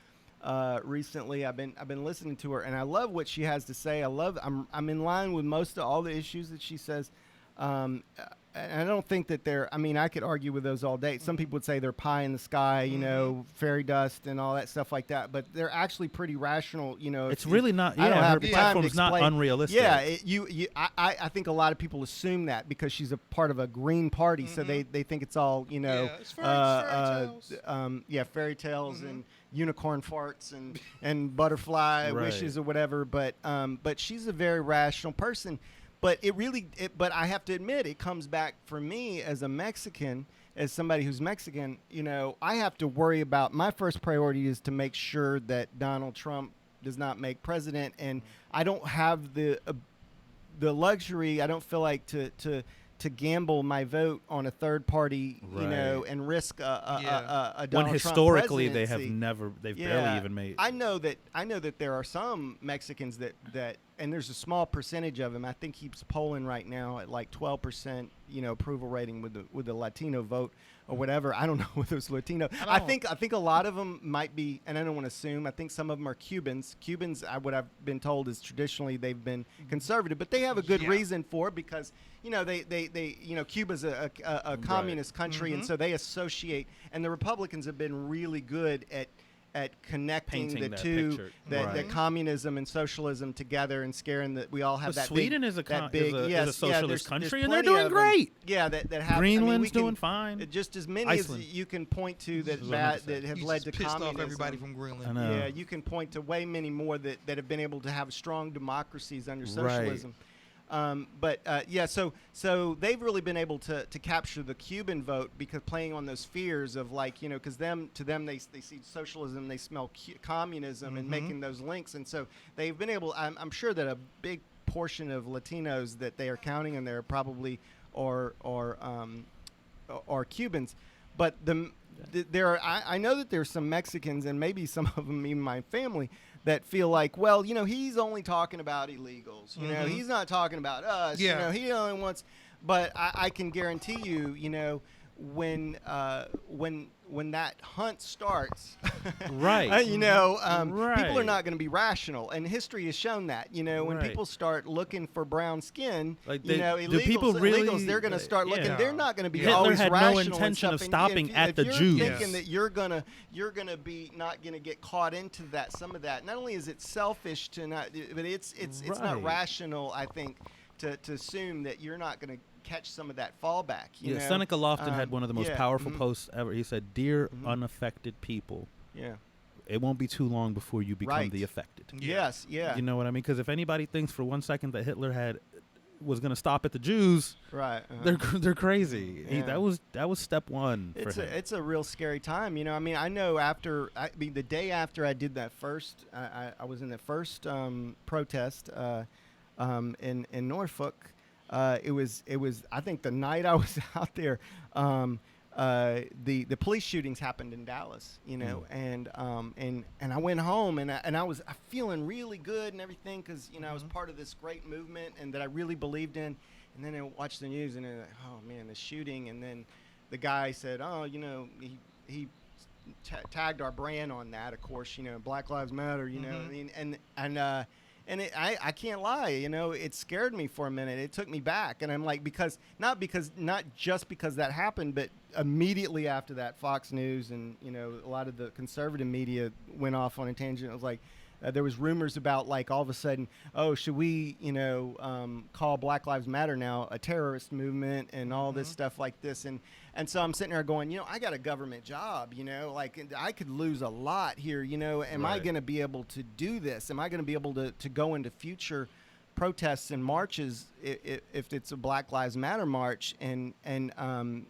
recently. I've been listening to her, and I love what she has to say. I'm in line with most of all the issues that she says. And I don't think that I could argue with those all day. Some people would say they're pie in the sky, fairy dust and all that stuff like that. But they're actually pretty rational, It's really not. I don't Yeah, her have the time to platform's not explain. unrealistic. Yeah, I think a lot of people assume that because she's a part of a green party, so they think it's all it's fairy tales. Fairy tales and unicorn farts and butterfly wishes or whatever. But she's a very rational person. But but I have to admit, it comes back for me as a Mexican, as somebody who's Mexican. I have to worry about, my first priority is to make sure that Donald Trump does not make president, and I don't have the luxury. I don't feel like to gamble my vote on a third party, and risk a Donald when Trump historically they have presidency. they've barely even made. I know that there are some Mexicans that and there's a small percentage of them. I think he's polling right now at like 12%, approval rating with the Latino vote or whatever. I don't know whether it's Latino. I think a lot of them might be, and I don't want to assume. I think some of them are Cubans. Cubans, what I've been told is traditionally they've been conservative, but they have a good reason for it because they Cuba's a communist country, and so they associate. And the Republicans have been really good at connecting Painting the that two, picture. that communism and socialism together, and scaring that we all have But that. Sweden big, is a that is a yes, socialist there's country, and they're plenty doing of them. great. Yeah, that have. Greenland's we can- doing fine. Just as many Iceland. as you can point to that is what I meant to say. that have He's led to pissed communism. off everybody from Greenland. I know. Yeah, you can point to way many more that have been able to have strong democracies under socialism. So they've really been able to capture the Cuban vote because playing on those fears of because to them they see socialism, they smell communism, and making those links, and so they've been able. I'm sure that a big portion of Latinos that they are counting in there probably are Cubans, but I know that there's some Mexicans and maybe some of them even my family that feel like, well, he's only talking about illegals. He's not talking about us. Yeah. He only wants. But I can guarantee you, when that hunt starts, Right. people are not going to be rational, and history has shown that. When Right. people start looking for brown skin, Like do do people really- illegals, they're going to start looking. yeah. They're not going to be Hitler always had no rational and intention stuff, of and stopping if, at if the you're Jews. thinking that you're gonna be not gonna get caught into some of that. Not only is it selfish to not, but it's not Right. rational. I think to assume that you're not gonna catch some of that fallback. You know? Seneca Lofton had one of the most yeah, powerful posts ever. He said, "Dear Mhm. unaffected people, Yeah. it won't be too long before you become Right. the affected." Yes. Yeah. You know what I mean? Because if anybody thinks for 1 second that Hitler was going to stop at the Jews, Right. they're crazy. Yeah. That was step one for him. It's a real scary time. I know the day after I did that first, I was in the first protest in Norfolk. It was I think the night I was out there, the police shootings happened in Dallas, and I went home and I was feeling really good and everything because I was part of this great movement and that I really believed in, and then I watched the news and they're like, oh man, the shooting, and then the guy said, oh, he tagged our brand on that, of course, Black Lives Matter, you know, I mean, and I can't lie, it scared me for a minute. It took me back, and I'm like, not just because that happened, but immediately after that, Fox News and a lot of the conservative media went off on a tangent. It was like there was rumors about, like, all of a sudden, oh, should we call Black Lives Matter now a terrorist movement and all this stuff like this, and so I'm sitting there going, I got a government job, like I could lose a lot here, am I going to be able to do this? Am I going to be able to go into future protests and marches if it's a Black Lives Matter march? And I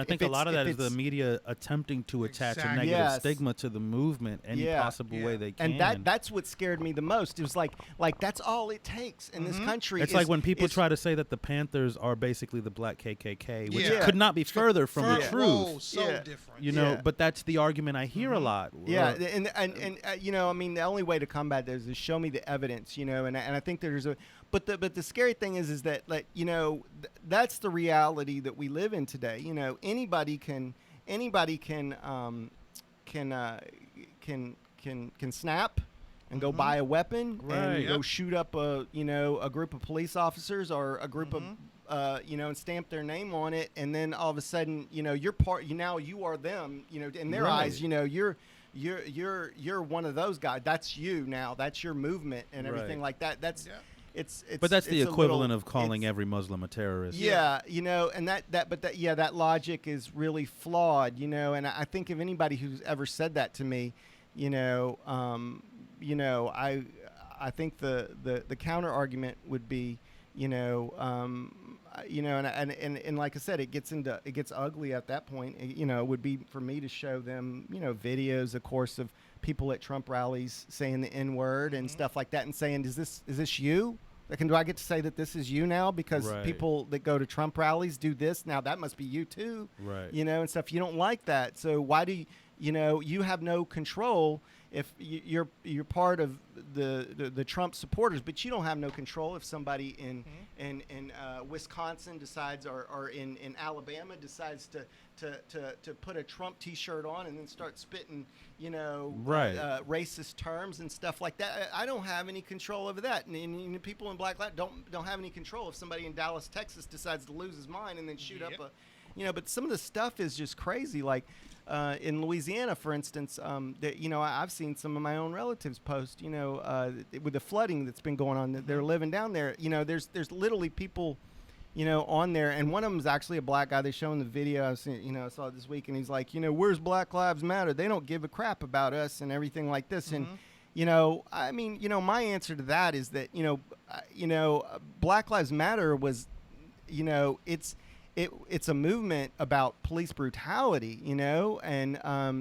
think a lot of that is the media attempting to attach a negative stigma to the movement any possible way they can. And that's what scared me the most. It was like that's all it takes in this country. It's like when people try to say that the Panthers are basically the black KKK, which could not be further from the truth. Whoa, so different. But that's the argument I hear a lot. Yeah, and I mean, the only way to combat this is show me the evidence, and I think there's a. But the scary thing is that, like, that's the reality that we live in today. Anybody can snap and go buy a weapon and go shoot up a group of police officers or a group of and stamp their name on it, and then all of a sudden you're part. You are them. In their eyes, you're one of those guys. That's you now. That's your movement and everything like that. That's. But that's the equivalent of calling every Muslim a terrorist. Yeah, and that logic is really flawed, and I think if anybody who's ever said that to me, I think the counter argument would be, and like I said, it gets ugly at that point. It would be for me to show them, videos, of course, of people at Trump rallies saying the N-word and stuff like that, and saying, is this you? Do I get to say that this is you now because people that go to Trump rallies do this? Now that must be you too, right? And stuff. You don't like that, so why do you have no control if you're part of the Trump supporters, but you don't have no control if somebody in Wisconsin decides or in Alabama decides to put a Trump T-shirt on and then start spitting racist terms and stuff like that. I don't have any control over that, and people in Black Lives don't have any control if somebody in Dallas, Texas decides to lose his mind and then shoot up a but some of the stuff is just crazy. Like in Louisiana, for instance, I've seen some of my own relatives post, with the flooding that's been going on. They're living down there. There's literally people, on there, and one of them is actually a black guy. They showing the video. I've seen, I saw it this week, and he's like, where's Black Lives Matter? They don't give a crap about us and everything like this. And I mean, my answer to that is that Black Lives Matter was, it's a movement about police brutality, and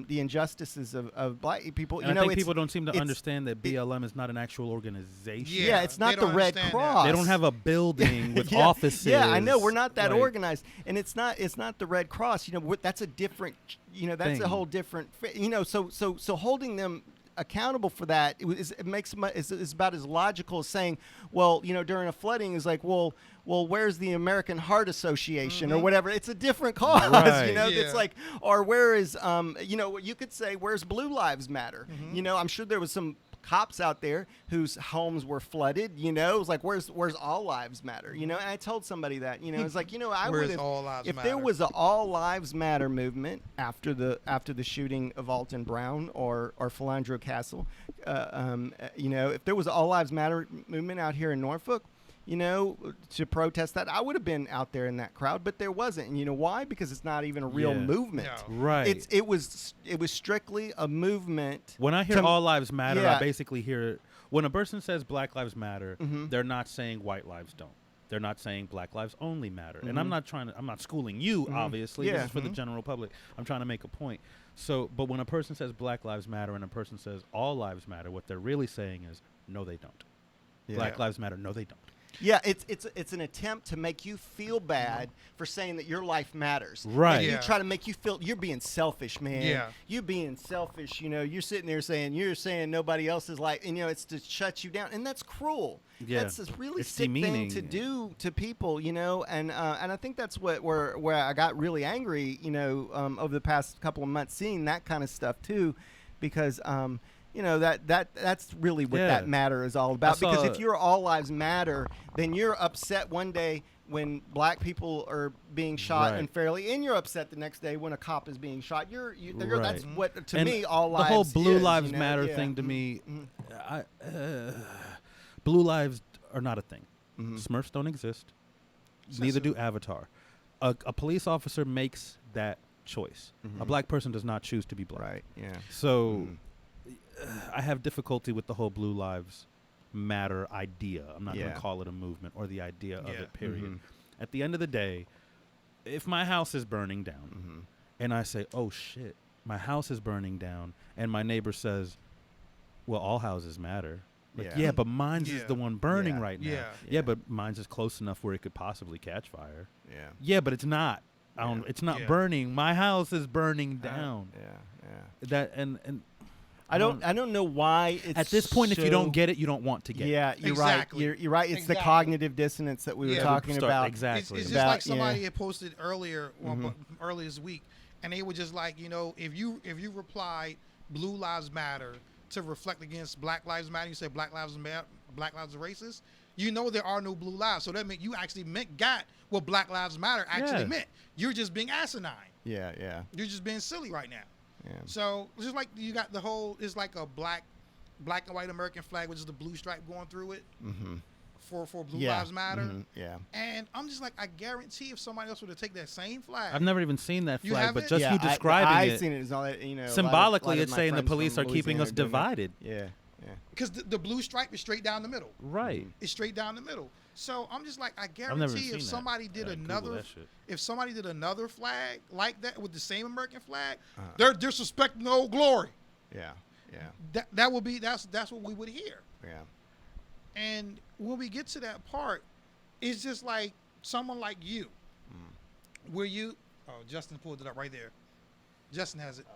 the injustices of black people. And I think people don't seem to understand that BLM is not an actual organization. Yeah, it's not the Red Cross. They don't have a building with offices. Yeah, I know, we're not that organized, and it's not the Red Cross. That's a different. That's thing. A whole different. So holding them accountable for that is about as logical as saying, well, during a flooding is like, well, where's the American Heart Association or whatever? It's a different cause, right. It's like, or where is you could say, where's Blue Lives Matter? I'm sure there was some cops out there whose homes were flooded, it was like, where's All Lives Matter? And I told somebody that, it's like, I would have, if there was an All Lives Matter movement after the shooting of Alton Brown or Philandro Castle, if there was an All Lives Matter movement out here in Norfolk, to protest that, I would have been out there in that crowd, but there wasn't. And you know why? Because it's not even a real movement. No. Right. It was strictly a movement. When I hear All Lives Matter, I basically hear, when a person says Black Lives Matter, they're not saying white lives don't. They're not saying Black Lives only matter. And I'm not schooling you, obviously. This is for the general public. I'm trying to make a point. So, but when a person says Black Lives Matter and a person says All Lives Matter, what they're really saying is, no, they don't. Black Lives Matter, no, they don't. Yeah, it's an attempt to make you feel bad for saying that your life matters. Right. And you try to make you feel you're being selfish, man. Yeah. You're being selfish. You know, you're sitting there saying nobody else's life, and it's to shut you down, and that's cruel. Yeah. That's a really It's sick thing demeaning. to do to people, and I think that's where I got really angry, over the past couple of months, seeing that kind of stuff too, because that's really what that matter is all about. Because if you're all lives matter, then you're upset one day when black people are being shot unfairly, and you're upset the next day when a cop is being shot. That's what to me all lives. The whole Blue is, Lives Matter thing to me, Blue lives are not a thing. Smurfs don't exist. Neither do Avatar. A police officer makes that choice. A black person does not choose to be black. Right. Yeah. So. I have difficulty with the whole Blue Lives Matter idea. I'm not going to call it a movement or the idea of it, period. At the end of the day, if my house is burning down and I say, oh, shit, my house is burning down, and my neighbor says, well, all houses matter. Like, yeah, but mine's is the one burning right now. Yeah, but mine's is close enough where it could possibly catch fire. Yeah. Yeah, but it's not. It's not burning. My house is burning down. That and I don't know why it's at this point. If you don't get it, you don't want to get it. Yeah, you're Exactly. right. You're right. It's the Exactly. cognitive dissonance that we were talking about. Exactly. It's just like somebody had posted earlier, earlier this week, and they were just like, if you replied Blue Lives Matter to reflect against Black Lives Matter, you said Black Lives Matter, Black Lives are racist. There are no blue lives, so that meant you actually got what Black Lives Matter actually meant. You're just being asinine. Yeah. You're just being silly right now. Yeah. So it's just like you got the whole. It's like a black and white American flag, which is the blue stripe going through it. For Blue Lives Matter. Yeah. And I'm just like, I guarantee if somebody else were to take that same flag. I've never even seen that flag, but haven't? just you describing I've seen it. It's all that, symbolically, lot of it's my saying the friends police from are keeping us Louisiana doing that. divided. Yeah. Because the blue stripe is straight down the middle. Right. It's straight down the middle. So I'm just like, I never guarantee seen if that. somebody did another flag like that with the same American flag, they're disrespecting the Old Glory. Yeah. That would be that's what we would hear. Yeah. And when we get to that part, it's just like someone like you, where Justin pulled it up right there. Justin has it.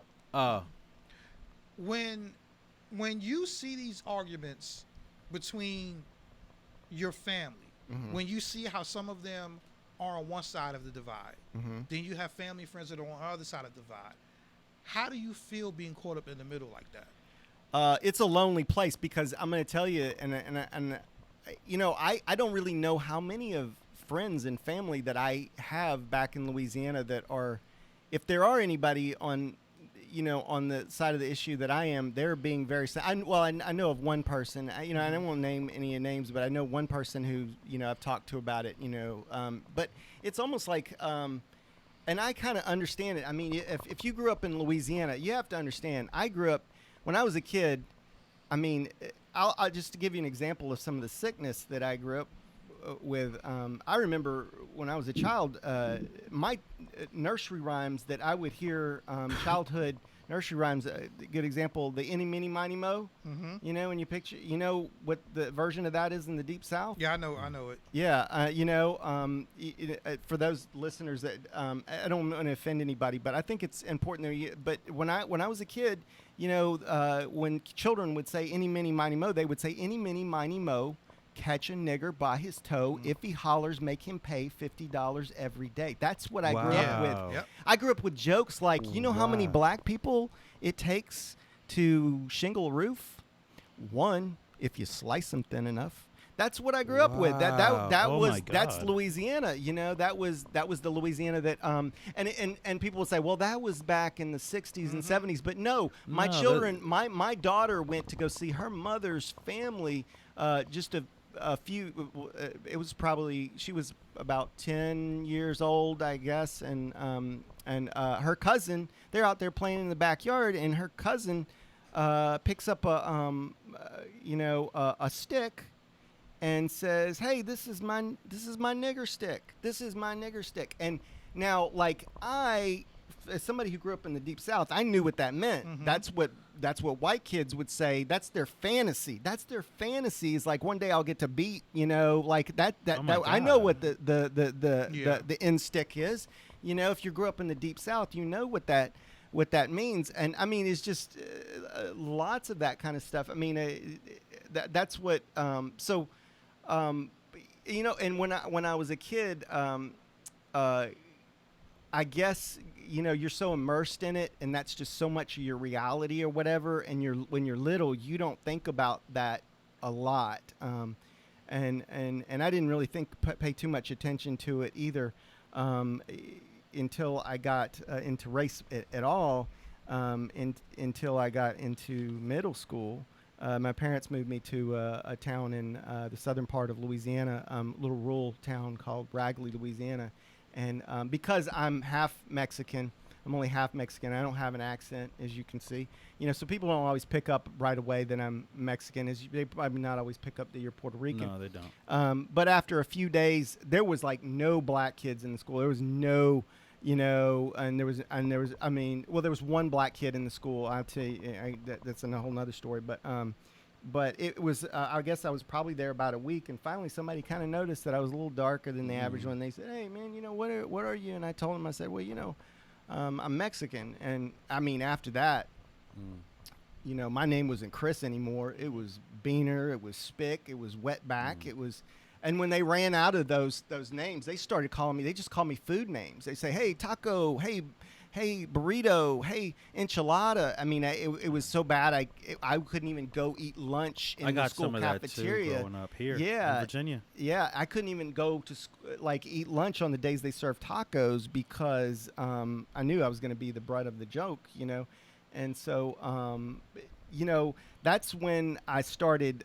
When you see these arguments between your family, when you see how some of them are on one side of the divide, then you have family friends that are on the other side of the divide. How do you feel being caught up in the middle like that? It's a lonely place because I'm going to tell you, and I don't really know how many of friends and family that I have back in Louisiana that are, if there are anybody on the side of the issue that I am, they're being very. I know of one person. I don't want to name any names, but I know one person who I've talked to about it. But it's almost like, and I kind of understand it. I mean, if you grew up in Louisiana, you have to understand. I grew up when I was a kid. I mean, I'll just to give you an example of some of the sickness that I grew up with. I remember when I was a child, my nursery rhymes that I would hear, childhood nursery rhymes. A good example, the Any, Mini, Miny, Mo. When you picture, what the version of that is in the Deep South. Yeah, I know it. Yeah, for those listeners that I don't want to offend anybody, but I think it's important. But when I was a kid, when children would say Any, Mini, Miny, Mo, they would say Any, Mini, Miny, Mo. Catch a nigger by his toe. If he hollers, make him pay $50 every day. That's what I grew up with. Yep. I grew up with jokes like, how many black people it takes to shingle a roof? One, if you slice them thin enough. That's what I grew up with. That's Louisiana. That was the Louisiana that and people would say, well, that was back in the 60s and 70s. But no, my daughter went to go see her mother's family just a few, it was probably, she was about 10 years old, I guess, and her cousin, they're out there playing in the backyard, and her cousin picks up a stick and says, "Hey, this is my nigger stick. This is my nigger stick." And now, like, I as somebody who grew up in the Deep South, I knew what that meant. Mm-hmm. That's what white kids would say. That's their fantasy. That's their fantasy. Is like one day I'll get to beat, like that. I know what the end stick is. If you grew up in the Deep South, you know what that means. And I mean, it's just lots of that kind of stuff. I mean, that's what. And when I was a kid, I guess you're so immersed in it, and that's just so much of your reality or whatever. And when you're little, you don't think about that a lot. And I didn't really pay too much attention to it either. Until I got into race at all, until I got into middle school. My parents moved me to a town in the southern part of Louisiana, little rural town called Ragley, Louisiana. And because I'm half Mexican, I'm only half Mexican. I don't have an accent, as you can see. So people don't always pick up right away that I'm Mexican. They probably not always pick up that you're Puerto Rican. No, they don't. But after a few days, there was like no black kids in the school. There was no, and there was, there was one black kid in the school. I'll tell you, that's a whole nother story. But it was, I guess I was probably there about a week, and finally somebody kind of noticed that I was a little darker than the average one. They said, "Hey, man, what are you?" And I told them, I said, "Well, I'm Mexican." And I mean, after that, my name wasn't Chris anymore. It was Beaner. It was Spick. It was Wetback. It was, and when they ran out of those names, they started calling me. They just call me food names. They say, "Hey, taco. Hey, burrito. Hey, enchilada." I mean, it was so bad. I couldn't even go eat lunch in the school cafeteria. I got some of that too growing up here in Virginia. Yeah, I couldn't even go to eat lunch on the days they served tacos because I knew I was going to be the butt of the joke, And so, that's when I started.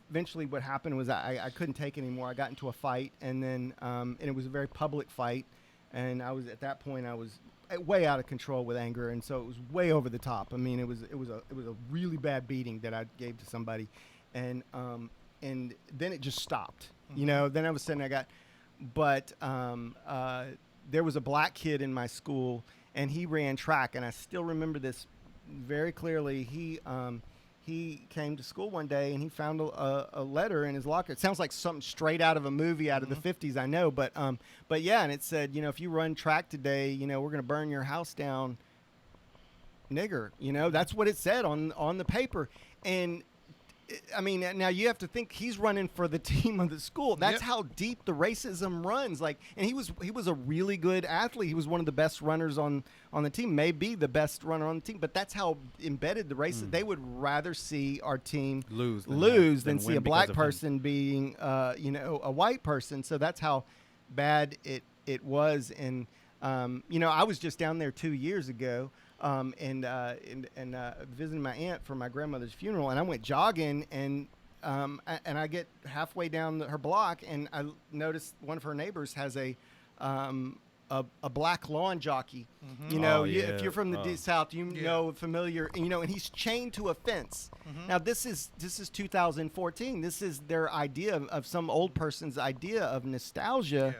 Eventually what happened was I couldn't take it anymore. I got into a fight, and then and it was a very public fight, and I was at that point I was way out of control with anger, and so it was way over the top. I mean, it was a really bad beating that I gave to somebody, and then it just stopped. Then all of a sudden there was a black kid in my school, and he ran track, and I still remember this very clearly. He came to school one day, and he found a letter in his locker. It sounds like something straight out of a movie out of the 50s, I know. But yeah, and it said, if you run track today, we're going to burn your house down, nigger. That's what it said on the paper. And I mean, now you have to think he's running for the team of the school. That's how deep the racism runs. And he was a really good athlete. He was one of the best runners on the team, maybe the best runner on the team. But that's how embedded the racism. They would rather see our team lose than see a black person being, a white person. So that's how bad it was. And I was just down there 2 years ago. And visiting my aunt for my grandmother's funeral, and I went jogging, and I get halfway down her block, and I noticed one of her neighbors has a black lawn jockey. If you're from the South, familiar, and he's chained to a fence. Now this is 2014. This is their idea of some old person's idea of nostalgia.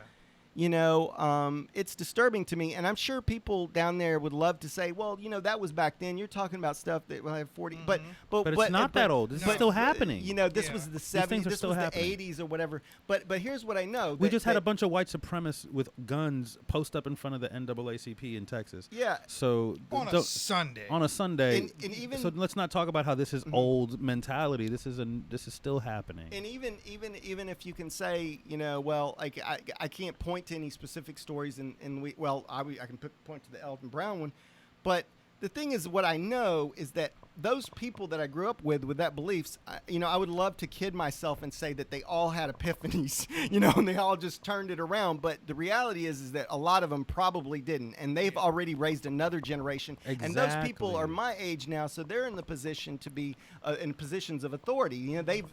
It's disturbing to me, and I'm sure people down there would love to say, well, that was back then. You're talking about stuff that will have 40, but it's not that old. This is still happening. This was the 70s, this was the 80s or whatever. But here's what I know. We just had a bunch of white supremacists with guns post up in front of the NAACP in Texas. Yeah. So on a Sunday. And even so, let's not talk about how this is old mentality. This is still happening. And even if you can say, like I can't point to any specific stories, I can point to the Elton Brown one, but the thing is, what I know is that those people that I grew up with that beliefs, I would love to kid myself and say that they all had epiphanies, and they all just turned it around. But the reality is that a lot of them probably didn't, and they've already raised another generation. Exactly. And those people are my age now, so they're in the position to be in positions of authority. They've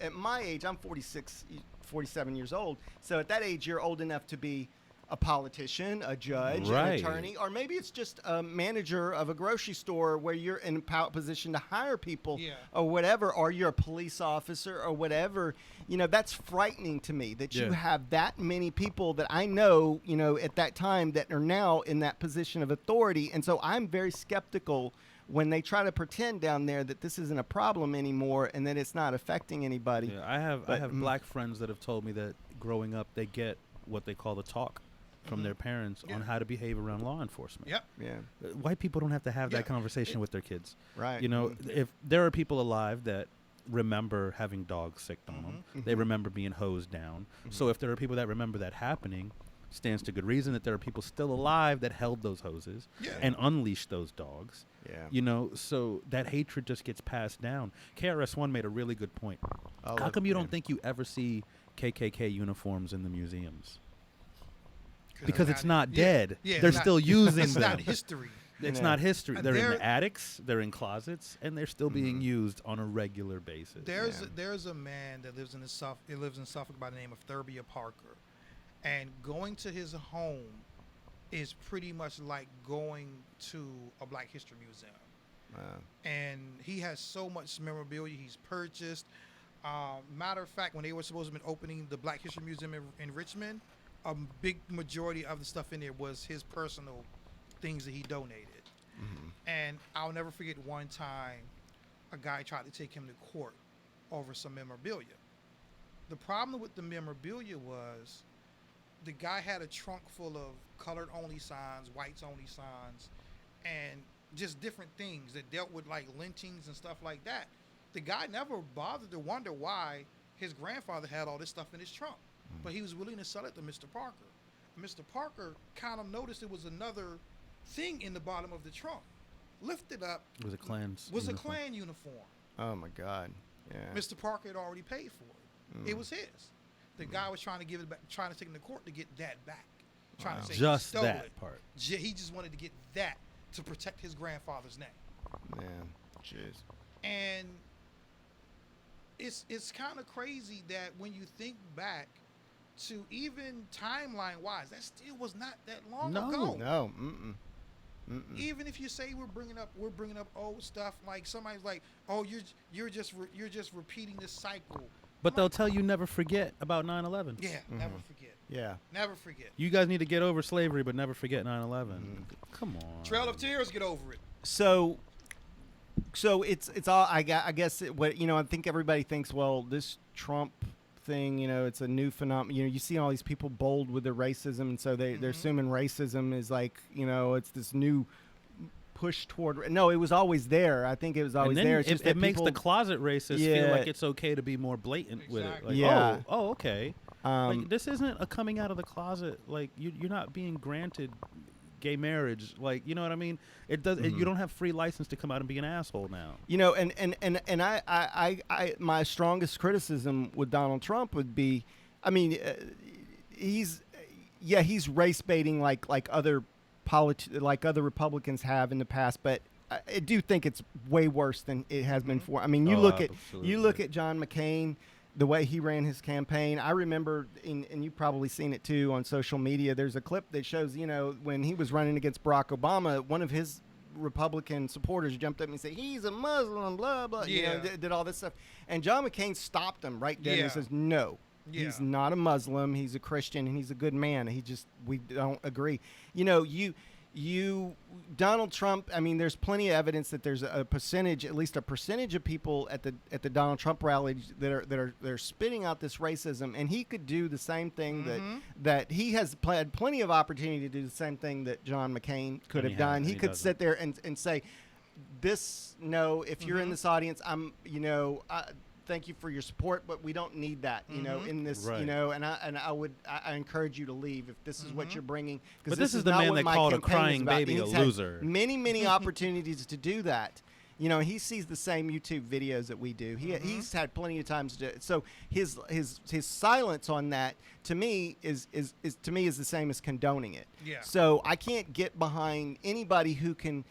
at my age, I'm 47 years old. So at that age, you're old enough to be a politician, a judge, Right. an attorney, or maybe it's just a manager of a grocery store where you're in a position to hire people or whatever, or you're a police officer or whatever. You know, that's frightening to me that you have that many people that I know, you know, at that time that are now in that position of authority. And so I'm very skeptical when they try to pretend down there that this isn't a problem anymore and that it's not affecting anybody. Yeah, I have black friends that have told me that growing up they get what they call the talk from their parents on how to behave around law enforcement. Yep. Yeah. White people don't have to have that conversation with their kids. Right. You know, if there are people alive that remember having dogs sick on them, they remember being hosed down. So if there are people that remember that happening, stands to good reason that there are people still alive that held those hoses and unleashed those dogs. Yeah. You know, so that hatred just gets passed down. KRS-One made a really good point. How come you don't think you ever see KKK uniforms in the museums? Because it's not dead. Yeah, they're still using it's them. not history. It's not history. They're in There- the attics, they're in closets, and they're still being used on a regular basis. There's a man that lives in Suffolk by the name of Thurbia Parker, and going to his home is pretty much like going to a Black History Museum. And he has so much memorabilia he's purchased. Matter of fact, when they were supposed to have been opening the Black History Museum in Richmond, a big majority of the stuff in there was his personal things that he donated. And I'll never forget one time a guy tried to take him to court over some memorabilia. The problem with the memorabilia was the guy had a trunk full of colored only signs, whites only signs, and just different things that dealt with like lynchings and stuff like that. The guy never bothered to wonder why his grandfather had all this stuff in his trunk, but he was willing to sell it to Mr. Parker. Mr. Parker kind of noticed there was another thing in the bottom of the trunk. Lifted up. It was a Klan a Klan uniform. Oh my God! Yeah. Mr. Parker had already paid for it. It was his. The guy was trying to give it back, trying to take him to court to get that back. Trying to say just he stole that it. part. He just wanted to get that to protect his grandfather's name. Man, jeez. And it's kind of crazy that when you think back to even timeline wise, that still was not that long ago. No. Even if you say we're bringing up old stuff, like somebody's like, oh, you're just repeating this cycle. But they'll tell you never forget about 9/11. Yeah, never forget. Yeah. Never forget. You guys need to get over slavery, but never forget 9/11. Come on. Trail of Tears, get over it. So it's all I guess what I think everybody thinks, well, this Trump thing, it's a new phenomenon. You see all these people bold with their racism, and so they're assuming racism is like, it's this new push toward. No, it was always there. I think it was always there. It's just it makes the closet racist feel like it's okay to be more blatant with it. Like, okay. Like, this isn't a coming out of the closet. Like, you're not being granted gay marriage. Like, you know what I mean? It does. You don't have free license to come out and be an asshole now. And I my strongest criticism with Donald Trump would be, he's race baiting like other Republicans have in the past, but I do think it's way worse than it has been for. I mean, you look at John McCain, the way he ran his campaign. I remember, and you've probably seen it too on social media, there's a clip that shows, when he was running against Barack Obama, one of his Republican supporters jumped up and said, he's a Muslim, blah, blah, did all this stuff. And John McCain stopped him right then and says, no, he's not a Muslim, he's a Christian, and he's a good man. We don't agree. Donald Trump, there's plenty of evidence that there's at least a percentage of people at the Donald Trump rallies that are spitting out this racism, and he could do the same thing that he has had plenty of opportunity to do the same thing that John McCain could have done. He could sit there and say, if you're in this audience, thank you for your support, but we don't need that, in this, and I encourage you to leave if this is what you're bringing. But this is the man that called a crying baby a loser. Many opportunities to do that. He sees the same YouTube videos that we do. He's had plenty of times to do it. So his silence on that to me is the same as condoning it. Yeah. So I can't get behind anybody who can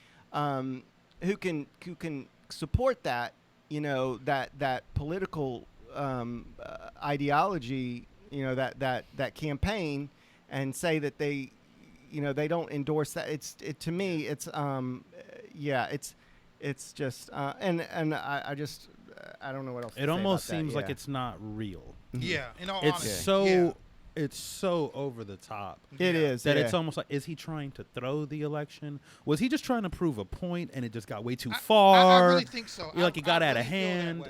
support that. That political ideology, that campaign, and say that they, they don't endorse that. To me, it's it's just and I just I don't know what else. It almost seems like it's not real. Yeah, in all it's honesty. so. Yeah. It's so over the top. It is that it's almost like, is he trying to throw the election? Was he just trying to prove a point and it just got way too far? I really think so. Like it got out really of hand.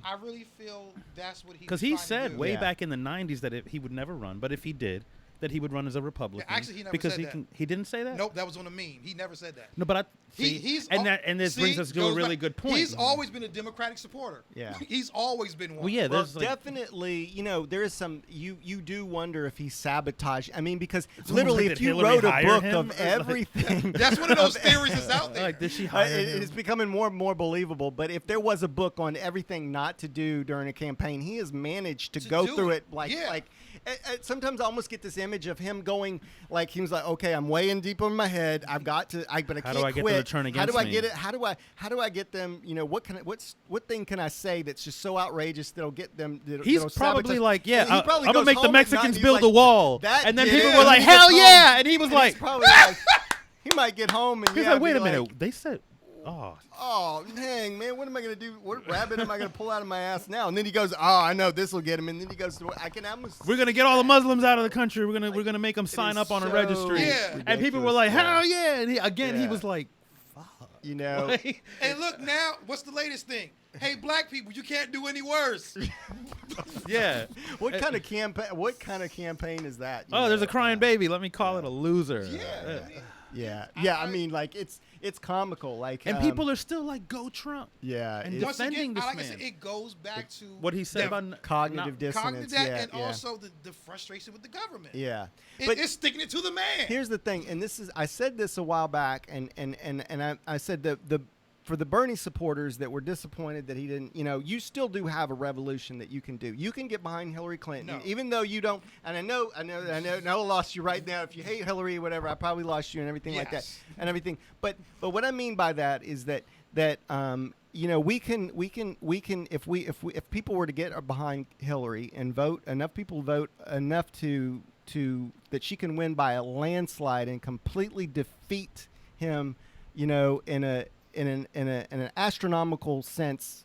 I really feel that's what he. Because he said way back in the '90s that he would never run, but if he did, that he would run as a Republican. Yeah, actually, he never because said that. He didn't say that. Nope, that was on a meme. He never said that. No, but this brings us to a really good point. He's always been a Democratic supporter. Yeah, he's always been one. Well, yeah, there's definitely. There is some. You do wonder if he sabotaged. I mean, because literally, if you wrote a book of everything, that's one of those theories that's out there. Like, did she hire him? It's becoming more and more believable. But if there was a book on everything not to do during a campaign, he has managed to go through it like. Sometimes I almost get this image of him going like he was like, okay, I'm way in deep in my head. I've got to, but I can't quit. How do I get them to turn against me? How do I get it? How do I get them? What thing can I say that's just so outrageous that'll get them? He's probably like, yeah, I'm probably gonna make the Mexicans build like, a wall, and then people were like, he hell gets yeah, home, and he was like, probably like, he might get home and he's like, wait a minute, they said. Oh, dang, man, what am I going to do? What rabbit am I going to pull out of my ass now? And then he goes, I know this will get him. And then he goes, we're going to get all the Muslims out of the country. We're going to make them sign up on a registry. Yeah. And people were like, hell yeah. And he was like, fuck. And look now, what's the latest thing? Hey, black people, you can't do any worse. Yeah. What kind of campaign is that? There's a crying baby. Let me call it a loser. Yeah. I mean, like it's comical. Like, and people are still like, "Go Trump." Yeah, and defending this man. I said, it goes back to what he said about cognitive dissonance, and also the frustration with the government. Yeah, but it's sticking it to the man. Here's the thing, and I said this a while back, and I said the for the Bernie supporters that were disappointed that he didn't, you still do have a revolution that you can do. You can get behind Hillary Clinton, even though you don't. And I know, I lost you right now. If you hate Hillary, whatever, I probably lost you and everything like that, and everything. But what I mean by that is that we can if people were to get behind Hillary and vote enough to that she can win by a landslide and completely defeat him, in an astronomical sense,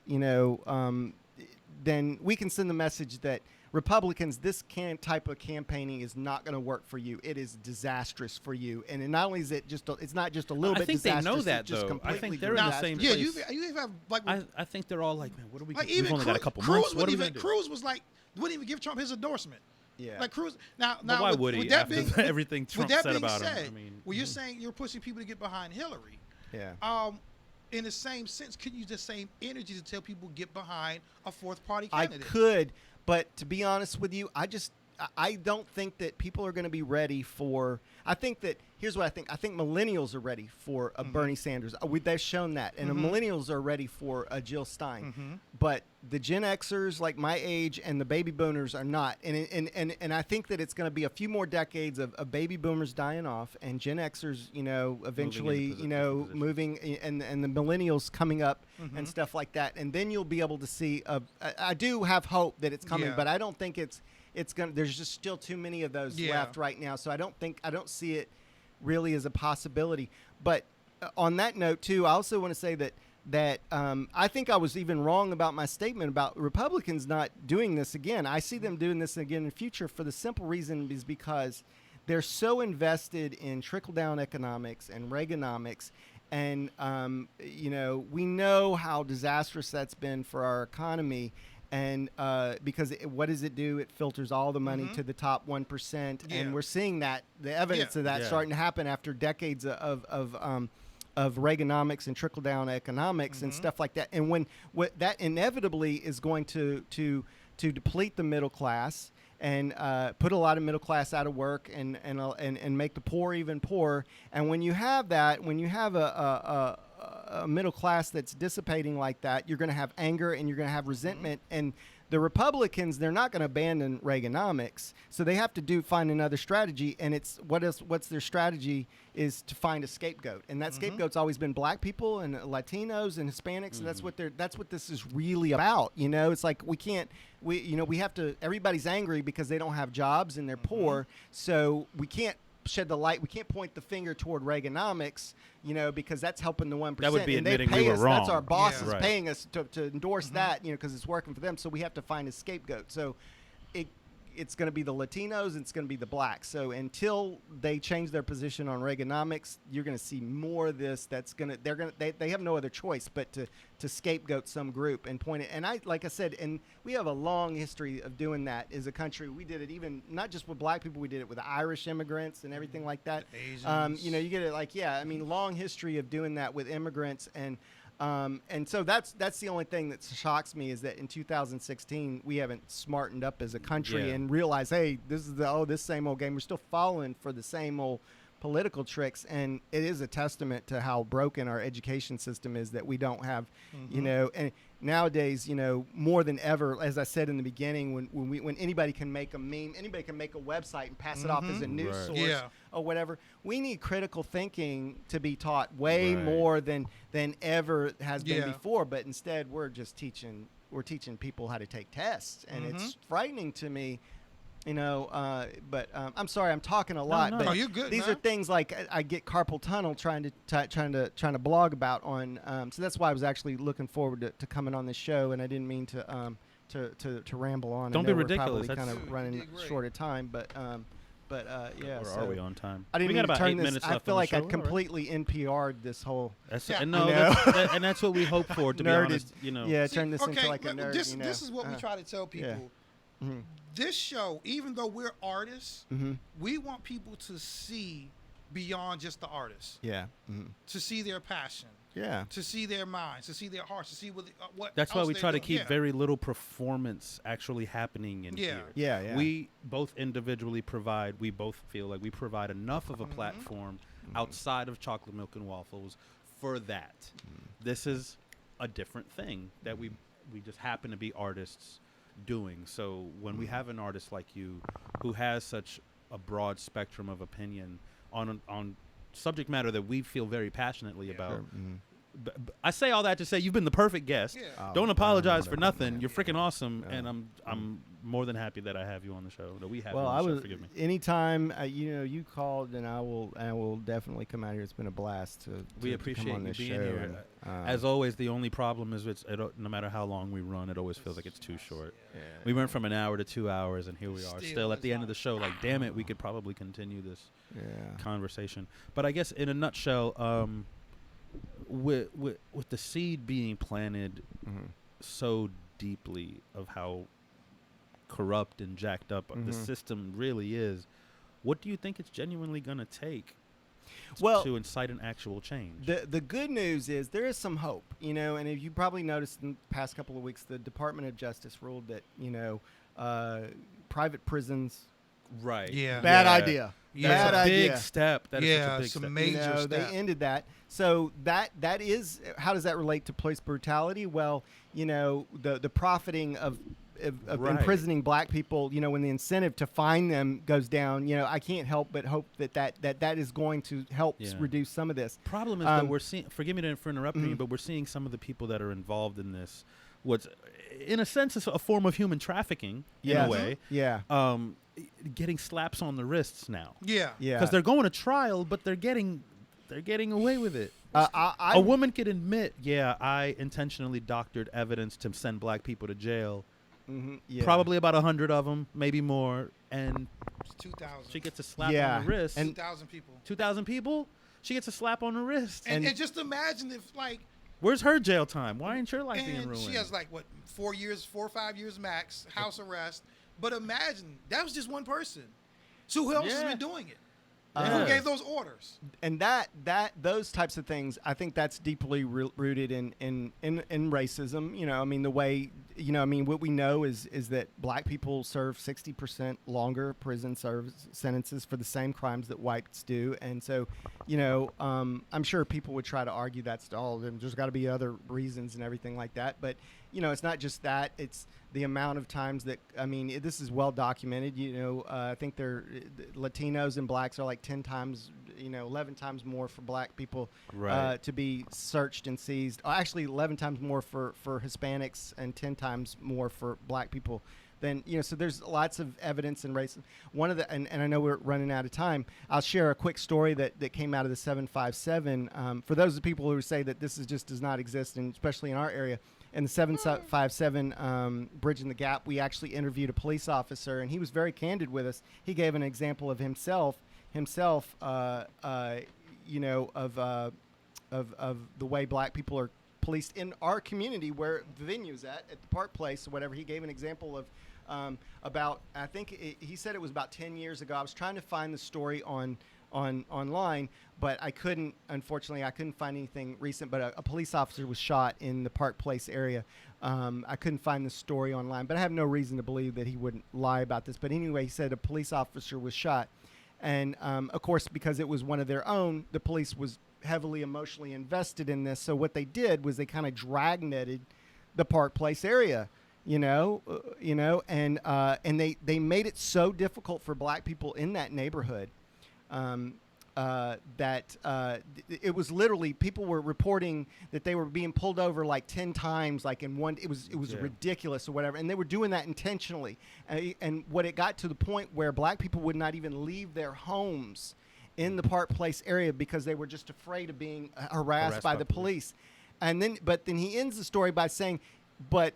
then we can send the message that Republicans, this type of campaigning is not going to work for you. It is disastrous for you, and not only is it it's not just a little bit disastrous. I think they know that, though. I think they're in the same place. Yeah, you have like. I think they're all like, man, what are we? Like we've only got a couple months. What are we gonna do? Cruz was like, wouldn't even give Trump his endorsement. Yeah. Like Cruz. Now, why would he? After everything Trump said about him. I mean, well, you're saying you're pushing people to get behind Hillary. Yeah. In the same sense, could you use the same energy to tell people get behind a fourth party candidate? I could, but to be honest with you, I don't think that people are going to be ready for. I think that here's what I think. I think millennials are ready for a Bernie Sanders. They've shown that, and the millennials are ready for a Jill Stein. But the Gen Xers, like my age, and the baby boomers are not. And I think that it's going to be a few more decades of baby boomers dying off, and Gen Xers, eventually, moving, and the millennials coming up and stuff like that. And then you'll be able to see. I do have hope that it's coming, but I don't think it's gonna. There's just still too many of those left right now, so I don't see it really as a possibility. But on that note, too, I also want to say that I think I was even wrong about my statement about Republicans not doing this again. I see them doing this again in the future for the simple reason is because they're so invested in trickle-down economics and Reaganomics. And, we know how disastrous that's been for our economy. And because what does it do? It filters all the money to the top 1%, and we're seeing that the evidence of that starting to happen after decades of Reaganomics and trickle down economics and stuff like that. And what that inevitably is going to deplete the middle class and put a lot of middle class out of work and make the poor even poorer. And when you have that, when you have a middle class that's dissipating like that, you're going to have anger and you're going to have resentment. And the Republicans, they're not going to abandon Reaganomics, so they have to find another strategy. And it's what's their strategy is to find a scapegoat, and that scapegoat's always been black people and Latinos and Hispanics, and that's what this is really about. You know, it's like we have to. Everybody's angry because they don't have jobs and they're poor, so we can't shed the light. We can't point the finger toward Reaganomics, you know, because that's helping the 1%. That would be and admitting they pay we were us, wrong. That's our bosses Right. paying us to endorse that, you know, because it's working for them. So we have to find a scapegoat. So it's going to be the Latinos and it's going to be the blacks. So until they change their position on Reaganomics, you're going to see more of this. They have no other choice but to scapegoat some group and point it. And like I said, and we have a long history of doing that as a country. We did it even not just with black people. We did it with Irish immigrants and everything like that. Asians. You know, you get it long history of doing that with immigrants. And so that's the only thing that shocks me is that in 2016 we haven't smartened up as a country and realized, hey, this is this same old game. We're still falling for the same old political tricks, and it is a testament to how broken our education system is that we don't have, you know, and nowadays, you know, more than ever, as I said in the beginning, when anybody can make a meme, anybody can make a website and pass it off as a news source or whatever. We need critical thinking to be taught way more than ever has been before. But instead, we're teaching people how to take tests, and it's frightening to me. You know, but I'm sorry, I'm talking a lot. No. But Oh, you're good, these man. are things like I get carpal tunnel trying to blog about on. So that's why I was actually looking forward to coming on this show, and I didn't mean to ramble on. Don't I be know ridiculous. We're probably kind That's- of running short of time, but yeah. Or are we on time? I didn't We mean got to about turn 8 this. minutes I left feel on the like I show. All right. completely NPR'd this whole. That's you no, know? and that's what we hope for. To be Nerded. honest, you know. Yeah, turn this into Okay, like a nerd. this you know? is what we try to tell people. This show, even though we're artists, we want people to see beyond just the artists. Yeah. To see their passion. Yeah. To see their minds, to see their hearts, to see what. That's why else we they're try to doing. keep Yeah. very little performance actually happening in here. Yeah. We both individually we both feel like we provide enough of a platform outside of chocolate milk and waffles for that. This is a different thing that we just happen to be artists doing. So when we have an artist like you who has such a broad spectrum of opinion on subject matter that we feel very passionately about, I say all that to say you've been the perfect guest. Don't apologize for nothing. You're freaking awesome, and I'm more than happy that I have you on the show. That we have you on the show. Forgive me. Anytime you called, and I will definitely come out here. It's been a blast to We come appreciate on you this being show. here. As always, the only problem is no matter how long we run, it always feels like it's too short. We went from an hour to 2 hours, and here we are, still at the end of the show. Like, damn it, we could probably continue this conversation. But I guess in a nutshell, with the seed being planted so deeply of how corrupt and jacked up the system really is, what do you think it's genuinely going to take to incite an actual change? The good news is there is some hope, you know, and if you probably noticed in the past couple of weeks, the Department of Justice ruled that, you know, private prisons, bad idea. That's Bad a idea. big step. That is such a big some step. major step. They ended that. So that is, how does that relate to police brutality? Well, you know, the profiting of imprisoning black people, you know, when the incentive to fine them goes down, you know, I can't help but hope that is going to help reduce some of this. Problem is that we're seeing, forgive me for interrupting you, but we're seeing some of the people that are involved in this, what's in a sense is a form of human trafficking in a way. Getting slaps on the wrists now. Because they're going to trial, but they're getting away with it. A woman could admit, I intentionally doctored evidence to send black people to jail. Probably about 100 of them, maybe more, and 2,000. she gets a slap on the wrist. And 2,000 people. 2,000 people? She gets a slap on the wrist. And just imagine if, like, where's her jail time? Why ain't your life being ruined? She has, like, 4 or 5 years max, house arrest. But imagine, that was just one person. So who else has been doing it? Who gave those orders? And those types of things, I think that's deeply rooted in racism. You know, I mean, the way you know, I mean, what we know is that black people serve 60% longer prison sentences for the same crimes that whites do. And so, you know, I'm sure people would try to argue that's all. There's got to be other reasons and everything like that. But, you know, it's not just that. It's the amount of times that, I mean, this is well documented. You know, I think Latinos and blacks are like 10 times, you know, 11 times more for black people to be searched and seized. Actually, 11 times more for Hispanics and 10 times more for black people. Then, you know, so there's lots of evidence and racism. One of the, and I know we're running out of time, I'll share a quick story that came out of the 757. For those of people who say that this just does not exist, and especially in our area, in the 757 Bridging the Gap, we actually interviewed a police officer, and he was very candid with us. He gave an example of himself, you know, of the way black people are policed in our community where the venue's at the Park Place or whatever. He gave an example of about, I think he said it was about 10 years ago. I was trying to find the story online, but I couldn't, unfortunately, I couldn't find anything recent, but a police officer was shot in the Park Place area. I couldn't find the story online, but I have no reason to believe that he wouldn't lie about this. But anyway, he said a police officer was shot. And, of course, because it was one of their own, the police was heavily emotionally invested in this. So what they did was they kind of dragnetted the Park Place area, and they made it so difficult for black people in that neighborhood that it was literally, people were reporting that they were being pulled over like 10 times, like in one, it was ridiculous or whatever. And they were doing that intentionally. And what it got to the point where black people would not even leave their homes in the Park Place area because they were just afraid of being harassed by the police. But then he ends the story by saying, but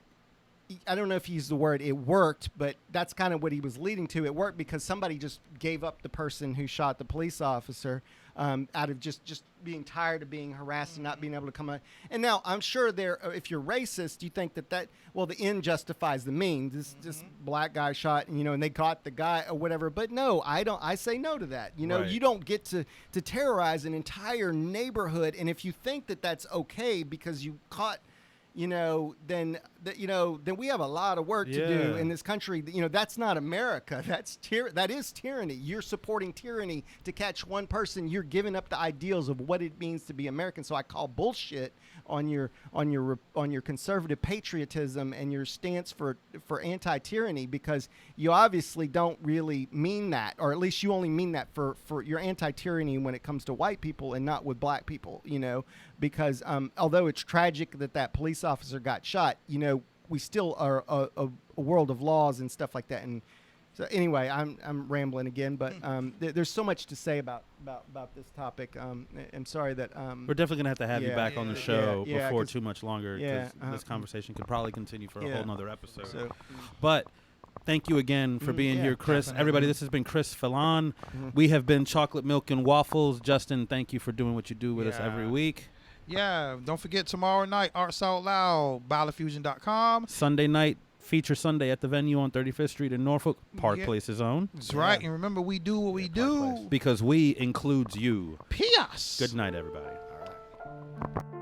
I don't know if he used the word it worked, but that's kind of what he was leading to. It worked because somebody just gave up the person who shot the police officer out of just being tired of being harassed and not being able to come out. And now I'm sure if you're racist, you think that the end justifies the means. This black guy shot, and they caught the guy or whatever. But no, I don't. I say no to that. You don't get to terrorize an entire neighborhood. And if you think that that's okay because you caught, then we have a lot of work to do in this country. That's not America. That is tyranny. You're supporting tyranny to catch one person. You're giving up the ideals of what it means to be American. So I call bullshit on your conservative patriotism and your stance for anti-tyranny, because you obviously don't really mean that, or at least you only mean that for your anti-tyranny when it comes to white people and not with black people. Because although it's tragic that police officer got shot, we still are a world of laws and stuff like that. And so anyway, I'm rambling again, but there's so much to say about this topic. I'm sorry that we're definitely gonna have you back on the show before too much longer, because this conversation could probably continue for a whole nother episode. But thank you again for being here, Chris. Definitely. Everybody, this has been Chris Fallon. We have been Chocolate Milk and Waffles. Justin, thank you for doing what you do with us every week. Yeah, don't forget tomorrow night, Arts Out Loud, BioLaFusion.com. Sunday night, Feature Sunday at the venue on 35th Street in Norfolk, Park Place's own. That's right, and remember, we do what we do. Because we includes you. P.S. Good night, everybody. All right.